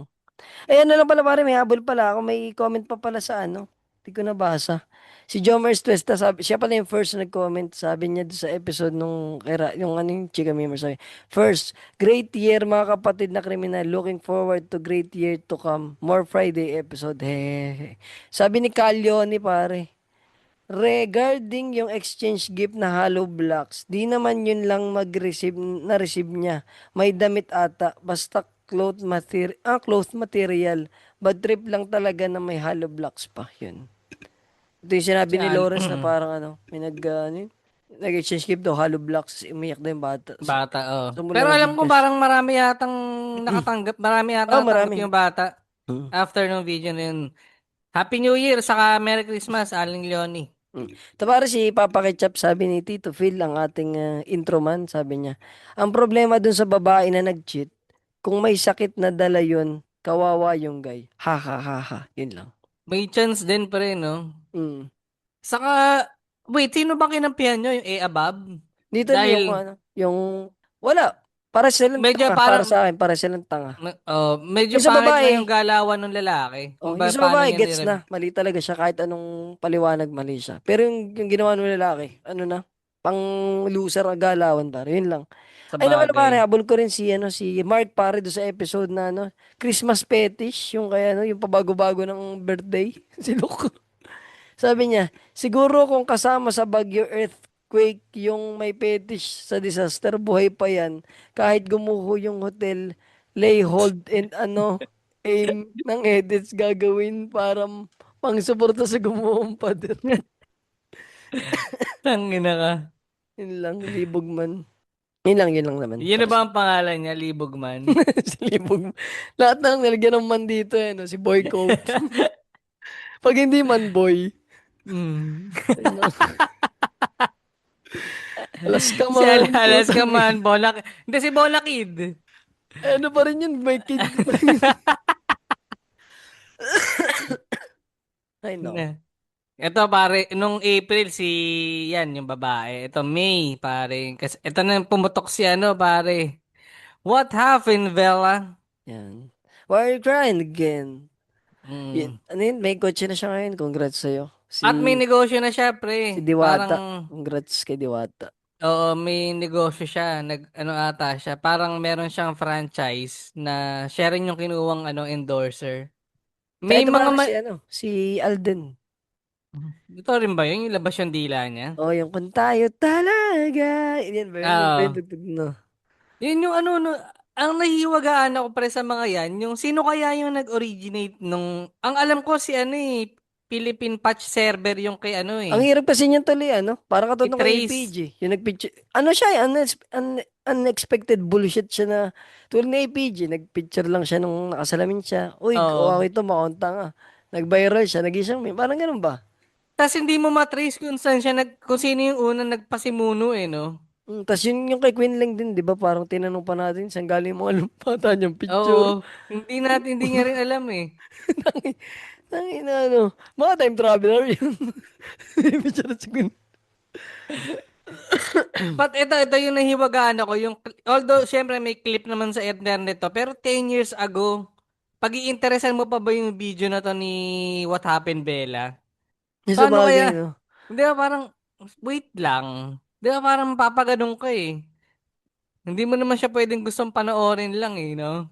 Speaker 2: Ay, ano lang pala pare, may habol pala ako. May comment pa pala sa ano. Hindi ko nabasa. Si Jomer Tuesta, siya pala yung first na nag-comment. Sabi niya doon sa episode nung, yung ano yung Chika Mimers. Sabi, first, great year mga kapatid na kriminal. Looking forward to great year to come. More Friday episode. Hehehe. Sabi ni Calio ni pare, regarding yung exchange gift na hollow blocks, di naman yun lang na-receive niya. May damit ata, basta cloth material. Bad trip lang talaga na may hollow blocks pa. Yun. Ito yung sinabi
Speaker 4: si
Speaker 2: ni Lawrence na parang may nag-exchange gift daw, hollow blocks, umiyak daw yung bata.
Speaker 4: bata, oh.
Speaker 2: So, mula
Speaker 4: Pero
Speaker 2: na
Speaker 4: alam ko
Speaker 2: bigkas.
Speaker 4: parang marami yatang
Speaker 2: Oh,
Speaker 4: natanggap
Speaker 2: marami.
Speaker 4: yung bata
Speaker 2: Hmm.
Speaker 4: after ng video na yun. Happy New Year, saka Merry Christmas, Aling Leonie.
Speaker 2: Tapos si Papa Ketchup, sabi ni Tito Phil, ang ating intro man, sabi niya, ang problema dun sa babae na nag-cheat, kung may sakit na dala yun, kawawa yung guy. Ha ha ha ha. Yun lang.
Speaker 4: May chance din pa rin, no?
Speaker 2: Mm.
Speaker 4: Saka, wait, sino ba kinampihan nyo? Yung A above?
Speaker 2: Dito yung
Speaker 4: Dahil,
Speaker 2: wala. Para silang
Speaker 4: medyo
Speaker 2: tanga. Para
Speaker 4: parang,
Speaker 2: sa akin, para silang tanga.
Speaker 4: medyo
Speaker 2: Yung sa
Speaker 4: pangit lang yung
Speaker 2: babae,
Speaker 4: galawan ng lalaki. Kung
Speaker 2: yung sa
Speaker 4: paano
Speaker 2: babae,
Speaker 4: niya
Speaker 2: gets na. Mali talaga siya kahit anong paliwanag mali siya. Pero yung ginawa ng lalaki, pang loser ang galawan pare. Yun lang.
Speaker 4: sa
Speaker 2: Ay naman pare,
Speaker 4: bagay.
Speaker 2: habol ko rin si Mark pare do sa episode na Christmas fetish, yung kaya yung pabago-bago ng birthday. Si Luke. Sabi niya, siguro kung kasama sa Bagyo earthquake yung may fetish sa disaster, buhay pa yan. Kahit gumuho yung hotel, lay hold and aim ng edits gagawin para pang-suporta sa gumuhong pader.
Speaker 4: Tangina ka.
Speaker 2: Yun lang, libog man. Yun lang naman.
Speaker 4: Yun na ba ang pangalan niya, Libogman?
Speaker 2: Si libog. Lahat ng nilagyan ng man dito, si Boy Code. Pag hindi man boy,
Speaker 4: Mm.
Speaker 2: ayun na. Alas ka
Speaker 4: Si
Speaker 2: man.
Speaker 4: Alalas ka
Speaker 2: Putang
Speaker 4: man, Bola. Hindi, si Bola Kid.
Speaker 2: ano pa rin yun, may kid pa rin. Ay, no.
Speaker 4: Na. Ito pare, nung April yung babae. Ito May pare. Kasi ito na pumutok si pare. What happened, Bella?
Speaker 2: Yan. Why are you crying again?
Speaker 4: Mm.
Speaker 2: Ano yun, may kotse na siya ngayon. Congrats sa'yo.
Speaker 4: At may negosyo na siya,
Speaker 2: Si
Speaker 4: pre.
Speaker 2: Diwata.
Speaker 4: Parang,
Speaker 2: Congrats kay Diwata.
Speaker 4: oo, may negosyo siya. Ata siya. Parang meron siyang franchise na siya rin yung kinuwang endorser.
Speaker 2: Tsaka
Speaker 4: May
Speaker 2: ito
Speaker 4: mga
Speaker 2: pare si Alden.
Speaker 4: Ito rin ba yun? Yung labas yung dila niya?
Speaker 2: Oh, yung kung tayo talaga. Yan ba yun? Yan ba
Speaker 4: Oo.
Speaker 2: yung tugtog no?
Speaker 4: Yun yung no, ang nahihiwagaan ako pre sa mga yan, yung sino kaya yung nag-originate nung, ang alam ko si Philippine patch server yung kay ano
Speaker 2: Ang
Speaker 4: eh.
Speaker 2: hirap kasi niyan tuloy, ano? Parang katulad ng kay
Speaker 4: I-trace.
Speaker 2: APG. Yung nagpicture. Ano siya, unexpected bullshit siya na, tulad ni APG, nagpicture lang siya nung nakasalamin siya. Uy,
Speaker 4: Oo.
Speaker 2: okay ito, makonta nga. Nag-viral siya, nag siyang meme. Parang ganun ba?
Speaker 4: Tapos hindi mo matrace kung saan siya kung sino yung unang nagpasimuno eh, no?
Speaker 2: Tas yung kay Queen Lang din, di ba? Parang tinanong pa natin, saan galing yung mga lumpata niyang picture.
Speaker 4: Oo. Hindi niya rin alam eh.
Speaker 2: Tangina, ano. Mga time traveler yun. Picture na si Queen.
Speaker 4: But ito yung nahiwagaan ako. Although, syempre may clip naman sa internet to. Pero 10 years ago, pag-iinteresan mo pa ba yung video na to ni What Happened, Bella?
Speaker 2: Yung sa
Speaker 4: Paano
Speaker 2: bagay,
Speaker 4: kaya?
Speaker 2: no?
Speaker 4: Hindi ba parang, wait lang. Hindi ba parang papaganong ka eh. Hindi mo naman siya pwedeng gustong panoorin lang eh, no?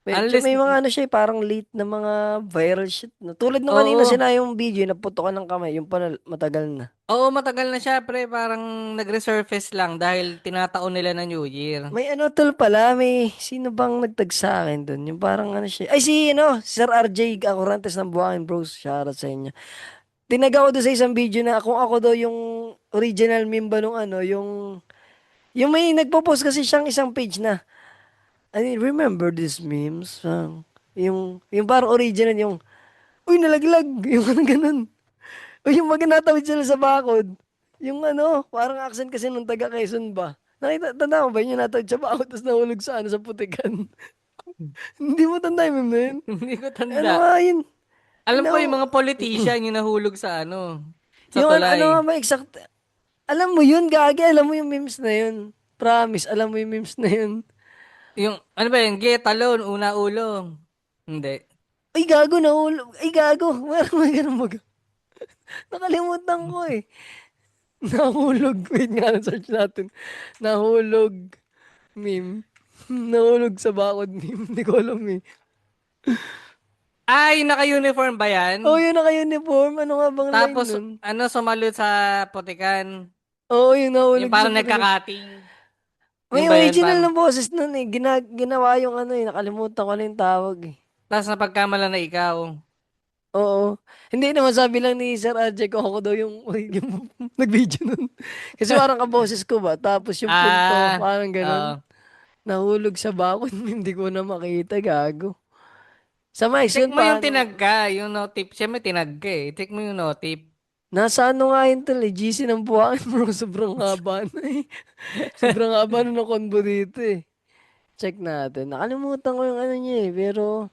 Speaker 4: Unless,
Speaker 2: May mga ano siya, parang late na mga viral shit. No? Tulad nung kanina,
Speaker 4: oo.
Speaker 2: sinayong video, naputokan ng kamay. Yung pala, matagal na.
Speaker 4: Oo, matagal na siya, pre. Parang nag-resurface lang dahil tinataon nila na New Year.
Speaker 2: May ano tol pala, may sino bang nagtag sa akin dun? Yung parang ano siya. Ay si ano, Sir RJ Acurantes ng Buhangin Bros. Shoutout sa inyo. Tinag ako doon sa isang video na kung ako daw yung original meme ba nung ano, yung may nagpo-post kasi siyang isang page na, I remember these memes. Yung parang original, yung, uy, nalaglag. Yung ano ganun. O yung mga natawid sila sa bakod. Yung ano, parang accent kasi nung taga Quezon ba. Tanda mo ba yun? Yung natawid sa bakod tapos nahulog sa ano, sa putikan. Hindi mo tanda yung meme na yun?
Speaker 4: Hindi ko
Speaker 2: Ano
Speaker 4: tanda.
Speaker 2: nga yun?
Speaker 4: Alam
Speaker 2: Ano,
Speaker 4: ko yung mga politician yung nahulog sa ano, sa
Speaker 2: yung ano nga
Speaker 4: tulay.
Speaker 2: ba exact, alam mo yun, gagi, alam mo yung memes na yun. Promise, alam mo yung memes na yun.
Speaker 4: Yung, ano ba yun? Get alone, una ulo. Hindi.
Speaker 2: Ay, gago, nahulog. Ay, gago. Meron may ganun mag... Nakalimutan ko eh. Nahulog. Wait nga, search natin. Nahulog. Meme. Nahulog sa bakod meme. Hindi ko alam eh.
Speaker 4: Ay, naka-uniform ba
Speaker 2: Oh,
Speaker 4: yan?
Speaker 2: yun naka-uniform. Ano nga bang line
Speaker 4: Tapos,
Speaker 2: nun?
Speaker 4: ano, sumalot sa putikan.
Speaker 2: Oo, yung
Speaker 4: Yung
Speaker 2: nahulog sa
Speaker 4: parang
Speaker 2: puti.
Speaker 4: nagka-cutting.
Speaker 2: May
Speaker 4: Yun ba yun?
Speaker 2: original na boses nun eh. Ginawa yung ano eh. Nakalimutan ko na yung tawag eh.
Speaker 4: Tapos napagkamala na ikaw.
Speaker 2: Oo. Hindi naman sabi lang ni Sir RJ ko ako daw yung nag-video nun. Kasi parang kaboses ko ba? Tapos yung punto,
Speaker 4: Ah,
Speaker 2: parang ganun.
Speaker 4: oo.
Speaker 2: Nahulog sa bakod, hindi ko na makita, gago. Sa mais
Speaker 4: Check
Speaker 2: yun,
Speaker 4: mo yung
Speaker 2: paano?
Speaker 4: tinag ka, yung notif. Siyempre, tinag ka eh. Check mo yung notif.
Speaker 2: Nasa ano nga yun tol eh, GC ng buwan bro, sobrang haba na eh. Sobrang haba na ng combo dito eh. Check natin. Nakalimutan ko yung ano niya eh, pero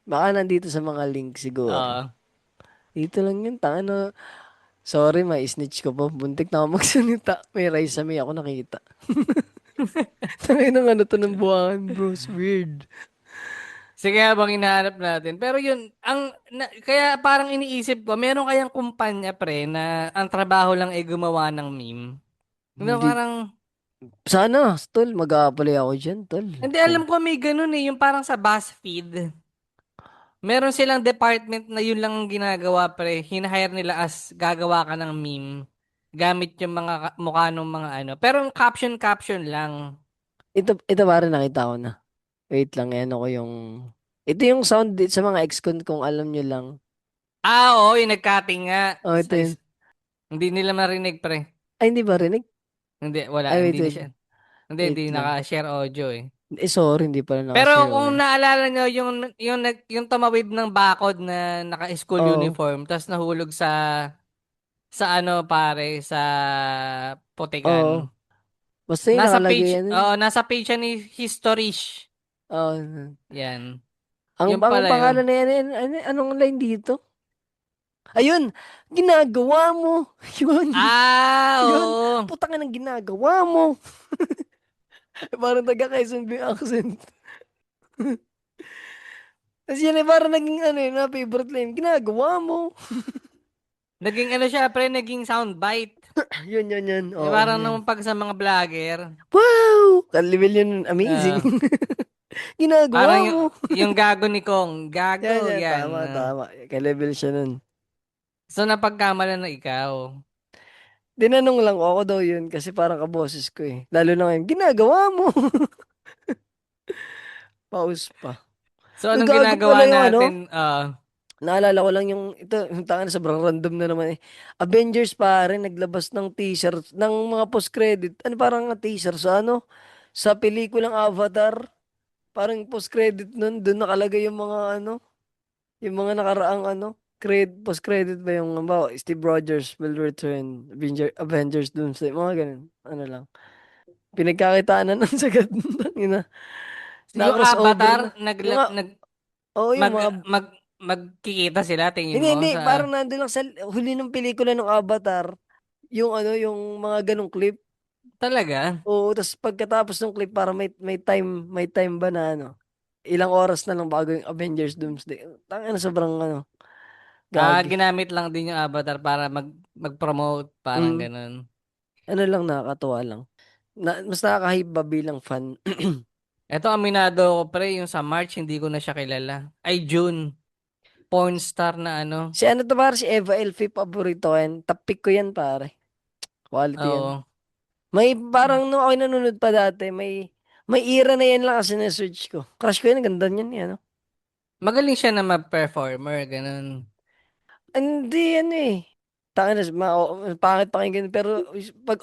Speaker 2: baka nandito sa mga link siguro.
Speaker 4: Oo.
Speaker 2: Dito lang yun, tanga. Sorry, may snitch ko po. Buntik na ako magsalita. May rise sa may ako nakita. Tangay ng ano to ng buwangan, bro. It's weird.
Speaker 4: Sige habang hinahanap natin. Pero yun, kaya parang iniisip ko, meron kayang kumpanya pre na ang trabaho lang ay gumawa ng meme. Hindi
Speaker 2: Hindi.
Speaker 4: parang,
Speaker 2: Sana, tol. Mag-a-apply ako dyan, tol.
Speaker 4: hindi
Speaker 2: Kung,
Speaker 4: alam ko may ganun eh, yung parang sa BuzzFeed. Meron silang department na yun lang ang ginagawa pre. Hinahire nila as gagawa ka ng meme. Gamit yung mga mukha ng mga ano. Pero yung caption lang.
Speaker 2: ito pare nakita ko na. Wait lang, ano ko yung... Ito yung sound sa mga ex-con kung alam nyo lang.
Speaker 4: Ah, oo, yung nag-cutting nga.
Speaker 2: Oh, ito yun.
Speaker 4: Hindi nila marinig pre.
Speaker 2: Ay, hindi ba rinig?
Speaker 4: Hindi, wala.
Speaker 2: Ay,
Speaker 4: Hindi
Speaker 2: wait,
Speaker 4: na
Speaker 2: wait.
Speaker 4: siya. Hindi
Speaker 2: Wait lang.
Speaker 4: naka-share audio eh.
Speaker 2: Sorry, hindi pala
Speaker 4: Pero
Speaker 2: naka-share.
Speaker 4: kung naalala nyo, yung tumawid ng bakod na naka-school
Speaker 2: Oo.
Speaker 4: uniform, tapos nahulog sa ano pare, sa
Speaker 2: Oo.
Speaker 4: Potekan.
Speaker 2: Basta yun, nakalagay yan.
Speaker 4: Nasa page siya ni Historysh.
Speaker 2: Oo.
Speaker 4: Yan.
Speaker 2: Ang,
Speaker 4: Yung
Speaker 2: ang
Speaker 4: pala yun.
Speaker 2: pangalan na yan, anong line dito? Ayun, ginagawa mo. Yun,
Speaker 4: Ah,
Speaker 2: yun.
Speaker 4: oo.
Speaker 2: Putang ng ginagawa mo. Parang taga Quezon yung accent. Tapos yan eh, parang naging ano yun, na favorite line. Ginagawa mo.
Speaker 4: Naging ano siya, pre, naging soundbite.
Speaker 2: Yun.
Speaker 4: Yung
Speaker 2: Oo,
Speaker 4: parang
Speaker 2: yan.
Speaker 4: naman pag sa mga vlogger.
Speaker 2: Wow! Level yun, amazing.
Speaker 4: ah,
Speaker 2: Ginagawa
Speaker 4: parang
Speaker 2: mo.
Speaker 4: yung gago ni Kong. Gago,
Speaker 2: Yan.
Speaker 4: yan.
Speaker 2: Tama. Ka-level siya nun.
Speaker 4: So, napagkamalan na ikaw.
Speaker 2: Tinanong lang ko, ako daw yun kasi parang kaboses ko eh. Lalo na ngayon, ginagawa mo. Pause pa.
Speaker 4: So, anong
Speaker 2: Gago pala
Speaker 4: ginagawa
Speaker 2: yung ano.
Speaker 4: natin?
Speaker 2: Naalala ko lang yung tangan sobrang random na naman eh. Avengers pare, naglabas ng teaser, ng mga post-credit. Ano parang nga teaser sa ano? Sa pelikulang Avatar. Parang post-credit nun, doon nakalagay yung mga ano, yung mga nakaraang ano, post-credit ba yung, Steve Rogers will return, Avengers Doomsday, mga ganun. Ano lang. Pinagkakitaan na ng sagad. Ina.
Speaker 4: Yung
Speaker 2: Na-crossover na.
Speaker 4: Avatar,
Speaker 2: Yung nga, oo, yung
Speaker 4: mag,
Speaker 2: mga
Speaker 4: magkikita sila, tingin
Speaker 2: Hindi,
Speaker 4: mo,
Speaker 2: hindi.
Speaker 4: sa,
Speaker 2: Parang nandun lang sa huli ng pelikula ng Avatar, yung ano, yung mga ganong clip.
Speaker 4: talaga?
Speaker 2: Oo, tapos pagkatapos ng clip, para may time ba na ano, ilang oras na lang bago yung Avengers Doomsday. Tangina, sobrang ano, gagi.
Speaker 4: Ginamit lang din yung Avatar para mag-promote, parang
Speaker 2: Mm,
Speaker 4: ganun.
Speaker 2: ano lang, nakakatuwa lang. Mas nakaka-hype ba bilang fan?
Speaker 4: Eto, aminado ko, pre, yung sa March, hindi ko na siya kilala. Ay, June. Porn star na ano.
Speaker 2: Si ano to pare, si Eva Elfie, paborito ko yan. Top pick ko yan pare. Quality yan.
Speaker 4: Oo.
Speaker 2: May parang nung ako nanonood pa dati, may era na yan lang kasi na-search ko. Crush ko yan, ganda niyan yan.
Speaker 4: Magaling siya na ma-performer, ganun.
Speaker 2: Hindi, ano eh. Tangina, pangit pakinggan. Pero pag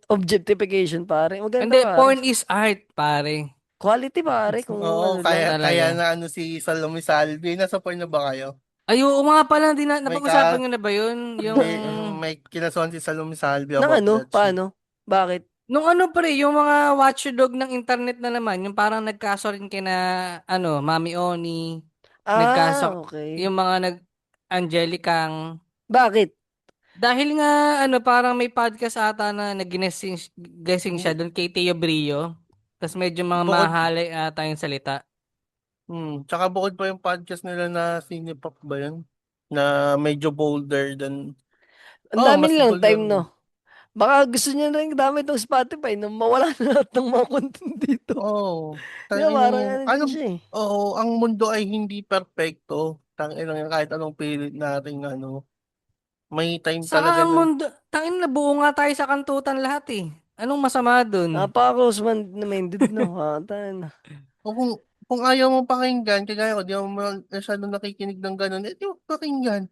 Speaker 2: objectification, pare, maganda,
Speaker 4: Hindi,
Speaker 2: pare.
Speaker 4: porn is art, pare.
Speaker 2: Quality, pare, kung
Speaker 3: Oo,
Speaker 2: ano lang.
Speaker 3: kaya
Speaker 4: Talaga.
Speaker 3: na ano si Salome Salvi. Nasa point na ba kayo?
Speaker 4: Ay, oo nga pala, di na,
Speaker 3: May
Speaker 4: napag-usapan nyo na ba yun? Yung,
Speaker 3: may, may kinasuhan si Salome Salvi
Speaker 2: Nang
Speaker 3: about
Speaker 2: ano?
Speaker 3: that shit.
Speaker 2: Paano? Bakit?
Speaker 4: nung ano pre, yung mga watchdog ng internet na naman, yung parang nagkaso rin kina, ano, Mami Oni,
Speaker 2: Ah,
Speaker 4: nagkaso,
Speaker 2: okay.
Speaker 4: yung mga Angelicang,
Speaker 2: Bakit?
Speaker 4: dahil nga, ano, parang may podcast ata na guessing siya doon kay Teo Brio. Tapos medyo mga
Speaker 3: Bukod,
Speaker 4: mahalay ata yung salita.
Speaker 3: tsaka bukod pa yung podcast nila na Cinepop ba yun? Na medyo bolder than,
Speaker 2: Ang
Speaker 3: oh,
Speaker 2: dami
Speaker 3: mas
Speaker 2: nilang
Speaker 3: bolder.
Speaker 2: time, no? Baka gusto niya na rin gamit ng Spotify nang mawala na lahat ng mga content dito.
Speaker 3: Oh,
Speaker 2: Di ba,
Speaker 3: tangin
Speaker 2: parang
Speaker 3: yung,
Speaker 2: ano
Speaker 3: ano,
Speaker 2: din siya eh.
Speaker 3: oo, ang mundo ay hindi perpekto. Tangin lang kahit anong pilit natin, ano, may time
Speaker 4: Saka
Speaker 3: talaga
Speaker 4: ang
Speaker 3: na,
Speaker 4: mundo, tangin na buo nga tayo sa kantutan lahat eh. Anong masama dun?
Speaker 2: Napaka-close man na minded, no? Tayo na.
Speaker 3: o kung ayaw mo pakinggan, kagaya ko, di ako masyadong nakikinig ng ganun, di mo pakinggan.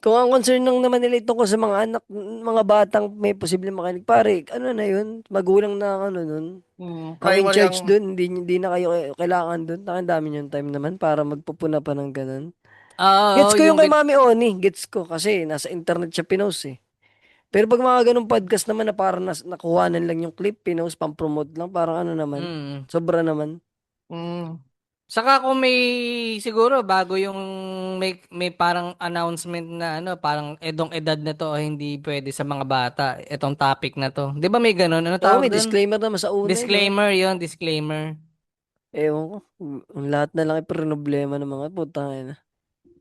Speaker 2: Kung ang concern lang naman nila tungkol sa mga anak, mga batang may posibleng makinig, pare, ano na yun? Magulang na ano nun. Ang in
Speaker 3: Primary ang,
Speaker 2: charge dun, hindi na kayo kailangan dun. Ang dami yung time naman para magpupuna pa ng ganun.
Speaker 4: Oo,
Speaker 2: Gets ko yung
Speaker 4: yung
Speaker 2: kay Mami Oni, gets ko kasi nasa internet siya pinost eh. Pero pag mga ganung podcast naman na parang nakuhanan lang yung clip, pinost, pang-promote lang, parang ano naman,
Speaker 4: mm.
Speaker 2: sobra naman.
Speaker 3: mm,
Speaker 4: Saka kung may siguro bago yung may parang announcement na ano, parang edong edad na to hindi pwede sa mga bata itong topic na to. 'Di ba may ganun? Ano
Speaker 2: Oo,
Speaker 4: tawag
Speaker 2: may
Speaker 4: doon?
Speaker 2: disclaimer naman sa una eh, no?
Speaker 4: Disclaimer 'yon, disclaimer.
Speaker 2: Ewan ko, ang lahat na lang ay problema ng mga puta.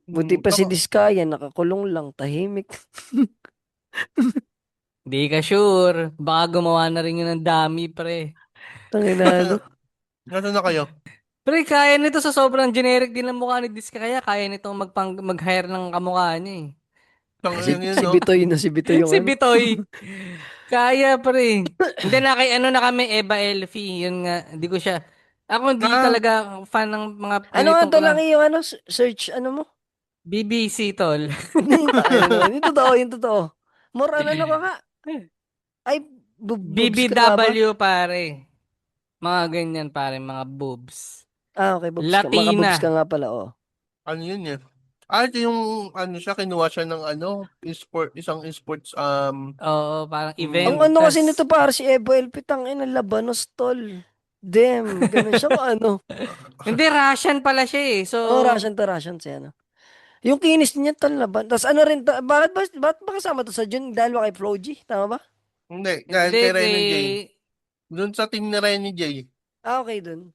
Speaker 2: Buti pa si
Speaker 3: Ako,
Speaker 2: Diskaya, nakakulong lang, tahimik.
Speaker 4: Di ka sure. Baka gumawa na rin yun ng dami, pre.
Speaker 2: Tanginado.
Speaker 3: nasa na kayo?
Speaker 4: Pre, kaya nito sa sobrang generic din ng mukha ni Diz kaya nitong mag-hire ng kamukha niya eh.
Speaker 2: Si,
Speaker 3: Tangin yun,
Speaker 2: si
Speaker 3: no?
Speaker 2: Bitoy na si Bitoy yung
Speaker 4: Si
Speaker 2: ano.
Speaker 4: Bitoy. Kaya, pre. Hindi na kay ano na kami, Eva Elfie. Yun nga, hindi ko siya. Ako hindi
Speaker 3: Ah,
Speaker 4: talaga fan ng mga
Speaker 2: Ano nga
Speaker 4: ganitong
Speaker 2: to lang yung ano, search, ano mo?
Speaker 4: BBC, tol.
Speaker 2: Hindi, tayo naman. Yung totoo, yung totoo. More ano ka nga? Ay, boobs ka nga ba?
Speaker 4: BBW, pare. Mga ganyan, pare. Mga boobs.
Speaker 2: Ah, okay, boobs ka. Maka boobs ka
Speaker 4: Latina.
Speaker 2: nga pala, oh.
Speaker 3: ano yun eh. Ito yung, ano siya, kinuha siya ng, ano, isang esports,
Speaker 4: Oo, parang
Speaker 2: Ang
Speaker 4: event.
Speaker 3: mm,
Speaker 2: ano kasi
Speaker 4: Tas,
Speaker 2: nito para si Ebo El Pitang, ina, Labanos, tol. Damn, ganun siya ko ano.
Speaker 4: hindi, Russian pala siya eh. So,
Speaker 2: Oh, Russian to Russian siya, ano. Yung kinis niya, tol, laban. Tapos ano rin, bakit ba kasama to sa Jun? Dahil ba kay Floji? Tama ba?
Speaker 3: hindi, dahil
Speaker 4: hindi
Speaker 3: kay
Speaker 4: kay...
Speaker 3: Renny J. Doon sa team ni Renny J.
Speaker 2: Ah, okay dun.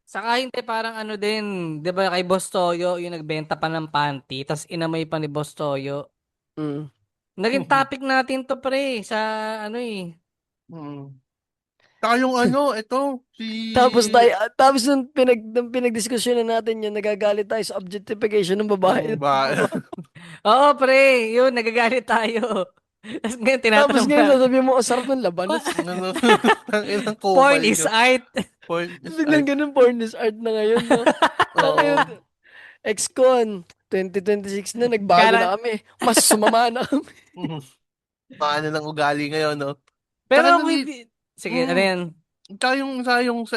Speaker 4: Saka hindi, parang ano din, di ba kay Boss Toyo, yung nagbenta pa ng panty, tas inamoy pa ni Boss Toyo.
Speaker 2: Mm.
Speaker 4: Naging topic natin to pre, sa ano eh.
Speaker 3: Mm. Saka yung ano, ito, si...
Speaker 2: Tapos nung pinagdiskusyonan natin yun, nagagalit tayo sa objectification ng babae.
Speaker 3: Ba?
Speaker 4: Oo pre, yun, nagagalit tayo. Tapos ngayon,
Speaker 2: Tapos
Speaker 4: tinatanong
Speaker 2: ngayon,
Speaker 4: na,
Speaker 2: sasabihin mo, ang sarap ng labanos.
Speaker 3: Ano, ang ilang
Speaker 4: porn
Speaker 3: kupal
Speaker 4: is
Speaker 3: nyo.
Speaker 4: art.
Speaker 3: Point is
Speaker 2: Biglang
Speaker 3: art.
Speaker 2: ganun porn is art na ngayon, no?
Speaker 3: Oo.
Speaker 2: Ngayon, ex-con. 2026 na, nagbago
Speaker 4: Kara-
Speaker 2: na kami. Mas sumama na kami.
Speaker 3: Mhm. Paano ng ugali ngayon, no? Tsaka
Speaker 4: Pero with
Speaker 3: nandito,
Speaker 4: sige, ano yan?
Speaker 3: tsaka yung sa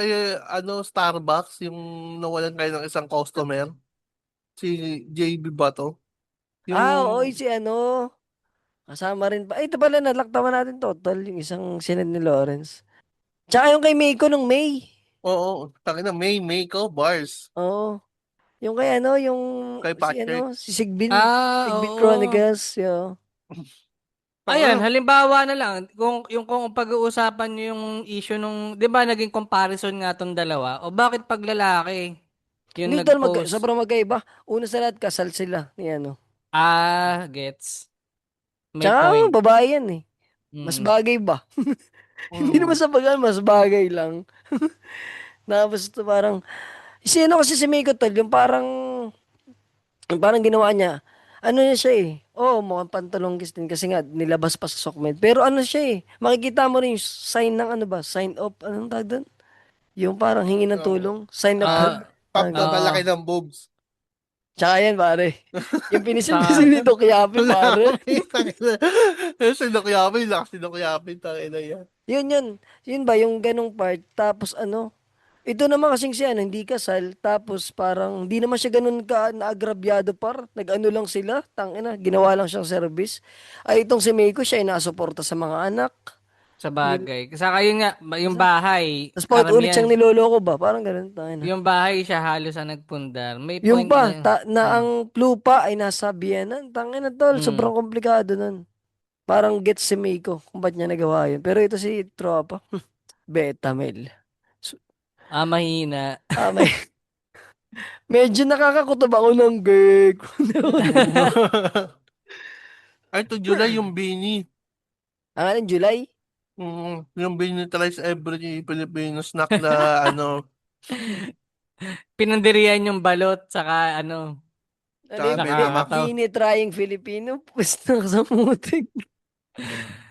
Speaker 3: ano, Starbucks, yung nawalan kayo ng isang customer, si JB ba to? Yung,
Speaker 2: Oo, si ano. Kasama rin pa. Ay, ito pala, nalaktaman natin total. Yung isang sinad ni Lawrence. Tsaka yung kay Meiko nung May.
Speaker 3: oo, takin na, May ko, bars,
Speaker 2: Oo. Yung kay ano, yung
Speaker 3: kay Patrick.
Speaker 2: si Sigbin. Sigbin
Speaker 4: Oo.
Speaker 2: Chronicles. Yo.
Speaker 4: Ayan,
Speaker 3: Ano,
Speaker 4: halimbawa na lang, kung pag-uusapan niyo yung issue nung, 'di ba naging comparison nga tong dalawa, o bakit pag lalaki yung
Speaker 2: Hindi tol,
Speaker 4: nag-post?
Speaker 2: sobrang magkaiba. Una sa lahat, kasal sila. Ni ano.
Speaker 4: Gets. May
Speaker 2: Tsaka
Speaker 4: point.
Speaker 2: babae yan eh. Mas
Speaker 4: Mm.
Speaker 2: bagay ba? Hindi naman
Speaker 3: mm,
Speaker 2: sa bagal, mas bagay lang. Tapos ito parang, sino kasi si Meiko tol, yung parang ginawa niya, ano niya siya eh. Oo, mukhang pantalonggis din kasi nga nilabas pa sa Sokmed. Pero ano siya eh, makikita mo rin yung sign ng ano ba, sign of, anong tawag doon? Yung parang hingi ng
Speaker 3: oo.
Speaker 2: tulong, sign of help.
Speaker 4: Ah,
Speaker 2: Parang ganun.
Speaker 3: Pagbabalaki
Speaker 4: ah,
Speaker 3: ng boobs.
Speaker 2: Tsaka yan pare. Yung pinisil-pisil
Speaker 4: sa
Speaker 2: ni Doc Yapi pare.
Speaker 3: Sinukyamin, lakas sinukyamin, tangin na yan.
Speaker 2: Yun. Yun ba, yung ganong part. Tapos ano, ito naman kasing si ano, hindi kasal. Tapos parang, hindi naman siya ganun ka naagrabyado par. Nag-ano lang sila, tangina, ginawa lang siyang service. Ay, itong si Meiko, siya ay nasuporta sa mga anak.
Speaker 4: sa
Speaker 2: Yun.
Speaker 4: bagay. Saka yun nga, yung bahay,
Speaker 2: Tapos paulit
Speaker 4: karamihan,
Speaker 2: siyang niloloko ba? Parang ganun, tangina.
Speaker 4: yung bahay siya halos ang nagpundar. May
Speaker 2: Yung
Speaker 4: point
Speaker 2: pa,
Speaker 4: na.
Speaker 2: na
Speaker 4: Mm.
Speaker 2: ang lupa ay nasa Biyenan. Tangina tol,
Speaker 4: Mm.
Speaker 2: sobrang komplikado nun. Parang gets si Meiko kung ba't niya nagawa yun. Pero ito si Tropa, Betamel. So,
Speaker 4: Mahina.
Speaker 2: may, medyo nakakakutob ako ng gag.
Speaker 3: Ay, to July yung Bini.
Speaker 2: Ang alin, July?
Speaker 3: Yung Bini tries every Filipino snack na ano,
Speaker 4: Pinandirian yung balot, saka ano,
Speaker 2: Ano
Speaker 3: tsaka
Speaker 2: yung
Speaker 3: Betamax.
Speaker 4: nakakatawa.
Speaker 2: Bini trying Filipino? Pwes na sa mutik.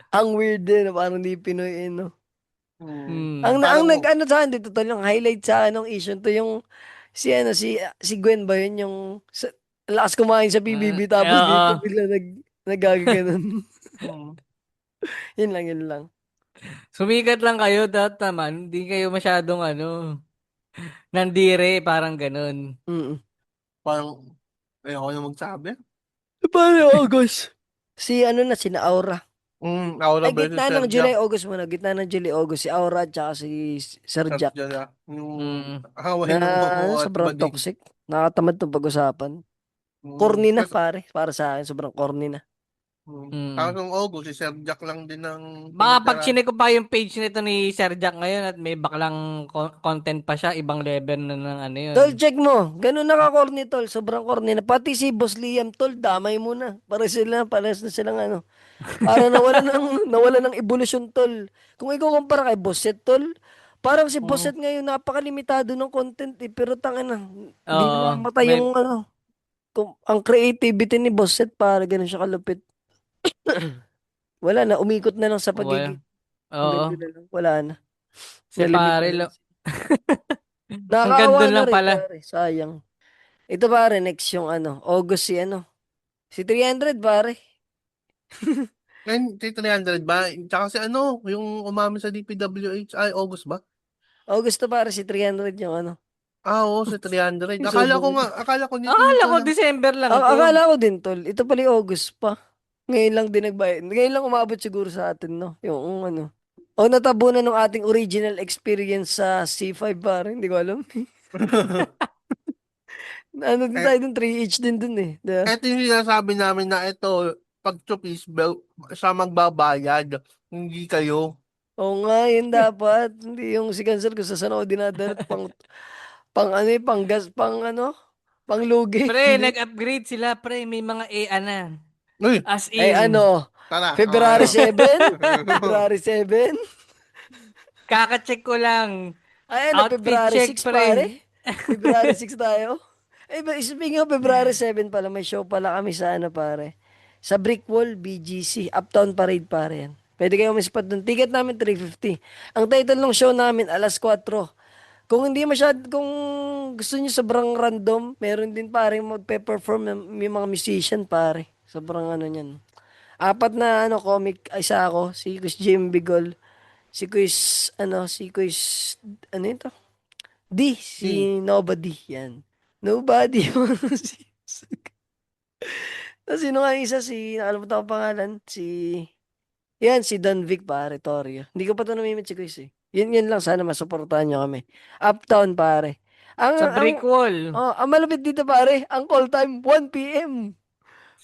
Speaker 2: Ang weird din, parang di Pinoy eh, no? Ang
Speaker 4: Mm.
Speaker 2: nag-ano sa akin dito, tol, yung highlight sa akin ng issue to yung si Gwen ba yun yung lakas kumain sa PBB tapos
Speaker 4: Oo.
Speaker 2: dito bigla nagagaganon.
Speaker 3: Mm.
Speaker 2: Yun lang.
Speaker 4: Sumikat lang kayo, dapat naman, hindi kayo masyadong ano, nandire, parang ganun.
Speaker 2: Mm.
Speaker 3: Parang, ayoko na magsabi.
Speaker 2: Paano August? Si ano na, si Aura.
Speaker 3: Aura
Speaker 2: Ay,
Speaker 3: versus
Speaker 2: gitna
Speaker 3: Sir
Speaker 2: ng
Speaker 3: Jack.
Speaker 2: July, August muna. Gitna ng July, August. Si Aura at saka si Sir
Speaker 3: Sir
Speaker 2: Jack.
Speaker 3: Jack, yung
Speaker 4: Mm.
Speaker 3: away
Speaker 2: Na
Speaker 3: ng buko at
Speaker 2: sobrang
Speaker 3: bading.
Speaker 2: toxic. Nakatamad itong pag-usapan. Corny na
Speaker 3: Kasi,
Speaker 2: pare. Para sa akin, sobrang corny na.
Speaker 3: tapos
Speaker 4: Mm.
Speaker 3: yung August, si Sir Jack lang din ang
Speaker 4: Baka pag
Speaker 3: tumitira.
Speaker 4: chinek ko pa yung page nito ni Sir Jack ngayon at may baklang content pa siya, ibang level na ng ano yun.
Speaker 2: Tol, check mo. Ganun naka-corny, tol. Sobrang corny na. Pati si Boss Liam, tol, damay mo na. Pares na silang ano. Para nawala ng evolusyon, tol. Kung ikaw kumpara kay Bosset, tol, parang si
Speaker 3: Mm,
Speaker 2: Bosset ngayon napakalimitado ng content eh. Pero tangin na, hindi
Speaker 4: Oo,
Speaker 2: na mamatay
Speaker 4: may,
Speaker 2: yung ano. Ang creativity ni Bosset para ganun siya kalupit. Wala na, umikot na lang sa
Speaker 4: well,
Speaker 2: pagiging. Ang
Speaker 4: oo,
Speaker 2: ganda na lang. Wala na.
Speaker 4: si
Speaker 2: Nalimit
Speaker 4: pare,
Speaker 2: na lang.
Speaker 4: hanggang
Speaker 2: Nakakaawa
Speaker 4: doon
Speaker 2: na
Speaker 4: lang
Speaker 2: rin,
Speaker 4: pala.
Speaker 2: pare. Sayang. Ito pare, next yung ano, August si ano. Si 300 pare.
Speaker 3: ngayon, si 300 ba? Tsaka si ano, yung umamin sa DPWH, ay, August ba?
Speaker 2: August to pare, si 300 yung ano.
Speaker 3: Oo, si 300.
Speaker 2: Yung subong ito.
Speaker 3: Akala ko
Speaker 4: Akala
Speaker 3: nito
Speaker 4: ko
Speaker 3: lang.
Speaker 4: December lang to.
Speaker 2: Akala ko din, tol. Ito pala yung August pa. Ngayon lang din nagbayad. Ngayon lang umabot siguro sa atin, no? Yung ano. O natabunan ng ating original experience sa C5 pare. Hindi ko alam. Ano din
Speaker 3: Eh,
Speaker 2: tayo dun, 3H din dun eh. Diba?
Speaker 3: eto yung sinasabi namin na ito, pag chupis, siya magbabayad, hindi kayo.
Speaker 2: Oo nga, yun dapat. Hindi yung si Cancer kung saan ako dinadalat pang ano eh, pang gas, pang ano, pang lugi.
Speaker 4: Pre,
Speaker 2: Hindi.
Speaker 4: nag-upgrade sila, pre. May mga EA na.
Speaker 3: Uy,
Speaker 4: As
Speaker 2: Ay
Speaker 4: in,
Speaker 2: ano,
Speaker 3: tara,
Speaker 2: February
Speaker 3: kayo.
Speaker 2: 7? February 7?
Speaker 4: kaka-check ko lang.
Speaker 2: Ay ano,
Speaker 4: Outfit
Speaker 2: February
Speaker 4: check,
Speaker 2: 6
Speaker 4: pre.
Speaker 2: pare? February 6 tayo? Speaking of February 7 pala, may show pala kami sa ano pare. Sa Brickwall, BGC, Uptown Parade pare yan. Pwede kayo umispot dun. Ticket namin 350. Ang title ng show namin, alas 4. Kung hindi masyad, kung gusto niyo sobrang random, meron din pare magpe-perform may mga musician pare. Sobrang ano niyan. Apat na ano comic, isa ako, si Chris Jim Bigol, si Quiz, ano ito?
Speaker 3: Di.
Speaker 2: Si Nobody, yan. Nobody. Tapos sino nga yung isa, nakalimutan ko pangalan, si Don Vic pare, Torio. Hindi ko pa ito namimit si Quiz eh. Yun lang, sana masuportahan niyo kami. Uptown pare.
Speaker 4: Sa
Speaker 2: Ang,
Speaker 4: brick wall.
Speaker 2: ang malapit dito pare, ang call time, 1 p.m.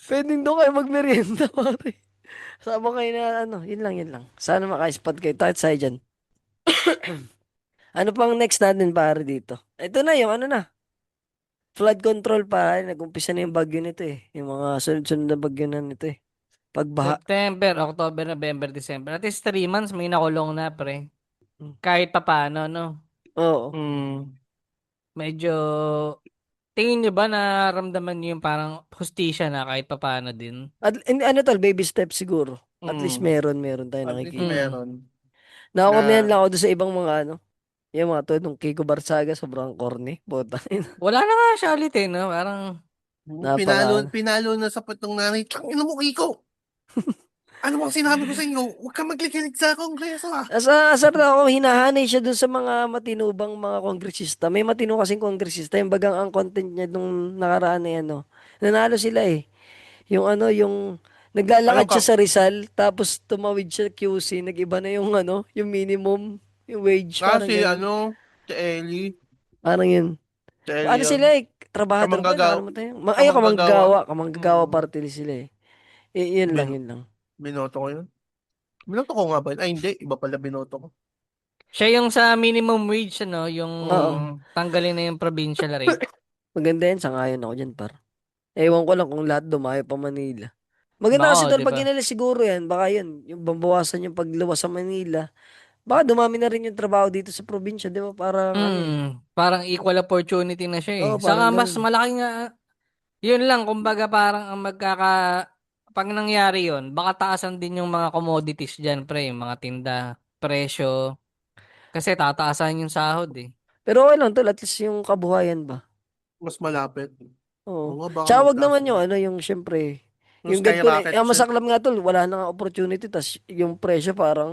Speaker 2: Pwedeng doon kayo magmerienda pare. Sama kayo na yun lang. Sana maka-spot kayo. Takit sa'yo dyan. Ano pang next natin pare dito? Ito na yung ano na. Flood control pare. Nag-umpisa na yung bagyo nito eh. Yung mga sunod-sunod na bagyo na nito eh. Pagbaha.
Speaker 4: September, October, November, December. At least 3 months may nakulong na, pre.
Speaker 2: Hmm.
Speaker 4: Kahit pa paano, no?
Speaker 2: Oo.
Speaker 3: Mm.
Speaker 4: Medyo, tingin nyo ba naramdaman nyo yung parang hustisya na kahit pa paano din?
Speaker 2: At ano tol, baby steps siguro. At least
Speaker 3: Mm.
Speaker 2: meron tayo
Speaker 3: At least
Speaker 2: nakikita.
Speaker 3: meron.
Speaker 2: Nakakornihan
Speaker 3: Na,
Speaker 2: lang ako doon sa ibang mga ano. Yung mga to, nung Kiko Barsaga, sobrang corny. Bota.
Speaker 4: Wala na nga siya ulit eh, no? Parang,
Speaker 2: Napaka.
Speaker 3: pinalo na sa patong nanay. Tangina mo, Kiko! Ano bang sinabi ko sa inyo? Huwag ka maglikilig sa kongreso ah.
Speaker 2: Asar na ako, hinahanay siya dun sa mga matinubang mga kongresista. May matino kasing kongresista. Yung bagang ang content niya nung nakaraan na yan, no. Nanalo sila eh. Yung
Speaker 3: Ano
Speaker 2: naglalakad
Speaker 3: ka?
Speaker 2: siya sa Rizal, tapos tumawid siya QC, nag-iba na yung minimum, yung wage, parang
Speaker 3: Kasi
Speaker 2: ganun.
Speaker 3: si Ellie.
Speaker 2: Parang yun.
Speaker 3: Si Ellie
Speaker 2: Ano
Speaker 3: yun.
Speaker 2: sila eh, trabahador ba?
Speaker 3: Kamanggagawa.
Speaker 2: Nakalimutan yun.
Speaker 3: Kamanggagawa.
Speaker 2: Kamanggagawa party list sila eh. Yun lang,
Speaker 3: Bin,
Speaker 2: yun lang.
Speaker 3: binoto ko yun. Binoto ko nga ba yun? Ay, hindi. Iba pala binoto ko.
Speaker 4: siya yung sa minimum wage, ano? Yung
Speaker 2: Oo.
Speaker 4: tanggalin na yung provincial rate.
Speaker 2: Maganda yan, sangayon ako dyan, par. Ewan ko lang kung lahat dumayo pa Manila. Maganda kasi
Speaker 4: Bako,
Speaker 2: tol,
Speaker 4: di
Speaker 2: pag
Speaker 4: ba?
Speaker 2: inalis siguro yan, baka yun, yung babawasan yung pagluwas sa Manila. Baka dumami na rin yung trabaho dito sa probinsya, di ba? Parang ano eh.
Speaker 4: Parang equal opportunity na siya eh.
Speaker 2: Oo, parang
Speaker 4: Saka mas
Speaker 2: ganun.
Speaker 4: malaki nga, yun lang, kumbaga parang ang pag nangyari yun, baka taasan din yung mga commodities dyan, pre, yung mga tinda, presyo, kasi tataasan yung sahod eh.
Speaker 2: Pero okay lang tol, at least yung kabuhayan ba?
Speaker 3: Mas malapit. Oo
Speaker 2: Oo.
Speaker 3: nga, baka
Speaker 2: Tsaka wag
Speaker 3: magtaas
Speaker 2: naman
Speaker 3: na.
Speaker 2: yung syempre,
Speaker 3: Yung
Speaker 2: yung ganito na,
Speaker 3: skyrocket
Speaker 2: ang
Speaker 3: siya.
Speaker 2: masaklam nga tol, wala na nga opportunity, tas yung presyo parang